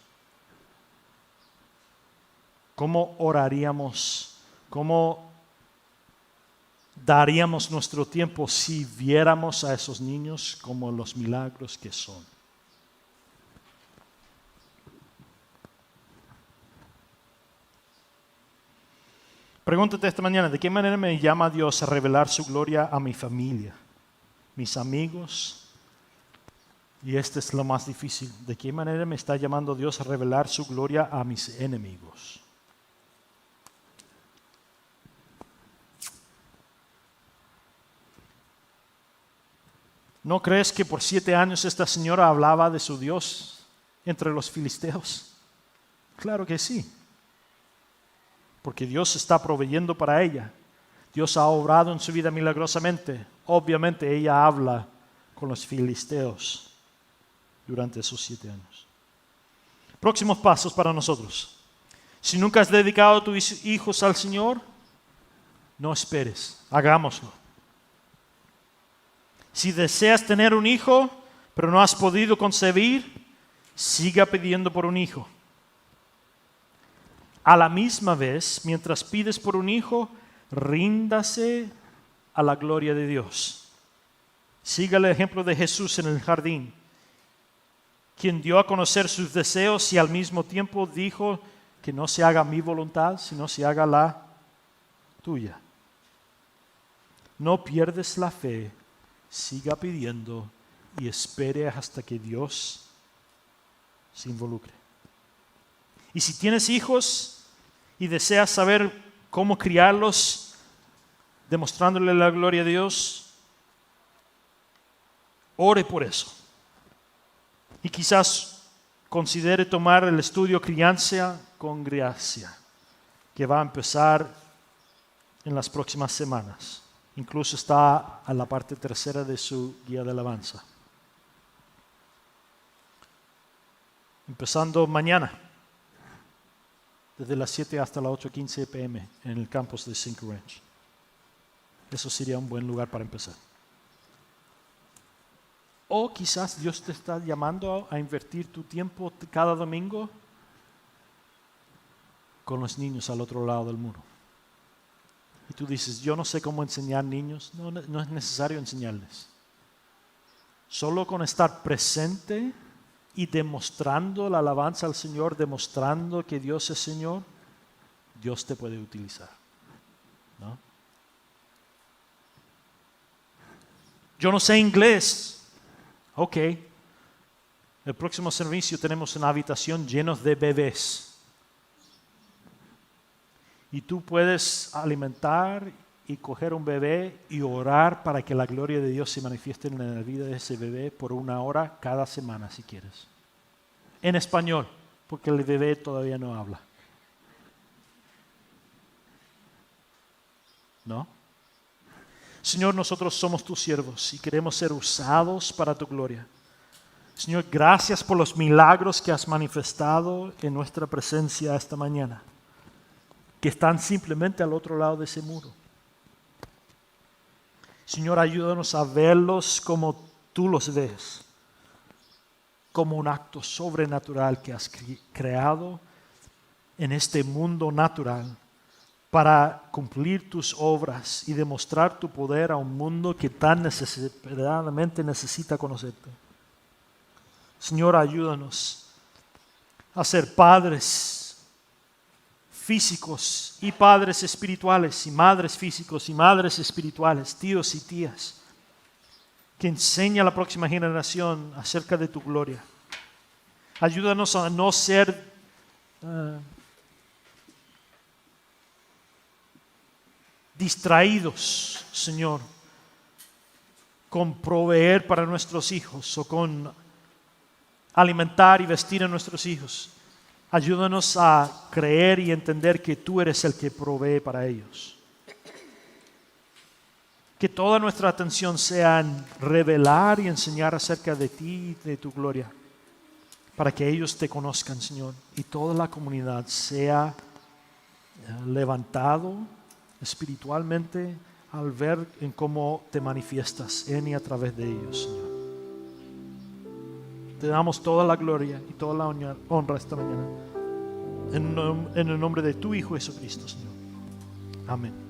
A: ¿Cómo oraríamos? ¿Cómo daríamos nuestro tiempo si viéramos a esos niños como los milagros que son? Pregúntate esta mañana, ¿de qué manera me llama Dios a revelar su gloria a mi familia? mis amigos. Y este es lo más difícil. ¿De qué manera me está llamando Dios a revelar su gloria a mis enemigos? ¿No crees que por 7 años esta señora hablaba de su Dios entre los filisteos? Claro que sí. Porque Dios está proveyendo para ella. Dios ha obrado en su vida milagrosamente. Obviamente ella habla con los filisteos durante esos 7 años. Próximos pasos para nosotros. Si nunca has dedicado a tus hijos al Señor, no esperes, hagámoslo. Si deseas tener un hijo, pero no has podido concebir, siga pidiendo por un hijo. A la misma vez, mientras pides por un hijo, ríndase a la gloria de Dios. Siga el ejemplo de Jesús en el jardín, quien dio a conocer sus deseos y al mismo tiempo dijo que no se haga mi voluntad, sino se haga la tuya. No pierdes la fe, siga pidiendo y espere hasta que Dios se involucre. Y si tienes hijos y deseas saber cómo criarlos, demostrándole la gloria de Dios, ore por eso. Y quizás considere tomar el estudio Crianza con Gracia, que va a empezar en las próximas semanas. Incluso está a la parte 3 de su guía de alabanza. Empezando mañana, desde las 7 hasta las 8:15 p.m. en el campus de Cinco Ranch. Eso sería un buen lugar para empezar. O quizás Dios te está llamando a invertir tu tiempo cada domingo con los niños al otro lado del muro. Y tú dices, yo no sé cómo enseñar niños. No es necesario enseñarles. Solo con estar presente y demostrando la alabanza al Señor, demostrando que Dios es Señor, Dios te puede utilizar, ¿no? Yo no sé inglés. Ok. El próximo servicio tenemos una habitación llena de bebés. Y tú puedes alimentar y coger un bebé y orar para que la gloria de Dios se manifieste en la vida de ese bebé por 1 hora cada semana si quieres. En español, porque el bebé todavía no habla. ¿No? Señor, nosotros somos tus siervos y queremos ser usados para tu gloria. Señor, gracias por los milagros que has manifestado en nuestra presencia esta mañana, que están simplemente al otro lado de ese muro. Señor, ayúdanos a verlos como tú los ves, como un acto sobrenatural que has creado en este mundo natural para cumplir tus obras y demostrar tu poder a un mundo que tan desesperadamente necesita conocerte. Señor, ayúdanos a ser padres físicos y padres espirituales, y madres físicos y madres espirituales, tíos y tías, que enseña a la próxima generación acerca de tu gloria. Ayúdanos a no ser distraídos, Señor, con proveer para nuestros hijos o con alimentar y vestir a nuestros hijos. Ayúdanos a creer y entender que tú eres el que provee para ellos. Que toda nuestra atención sea en revelar y enseñar acerca de ti y de tu gloria, para que ellos te conozcan, Señor, y toda la comunidad sea levantado espiritualmente al ver en cómo te manifiestas en y a través de ellos, Señor. Te damos toda la gloria y toda la honra esta mañana. En el nombre de tu Hijo Jesucristo, Señor. Amén.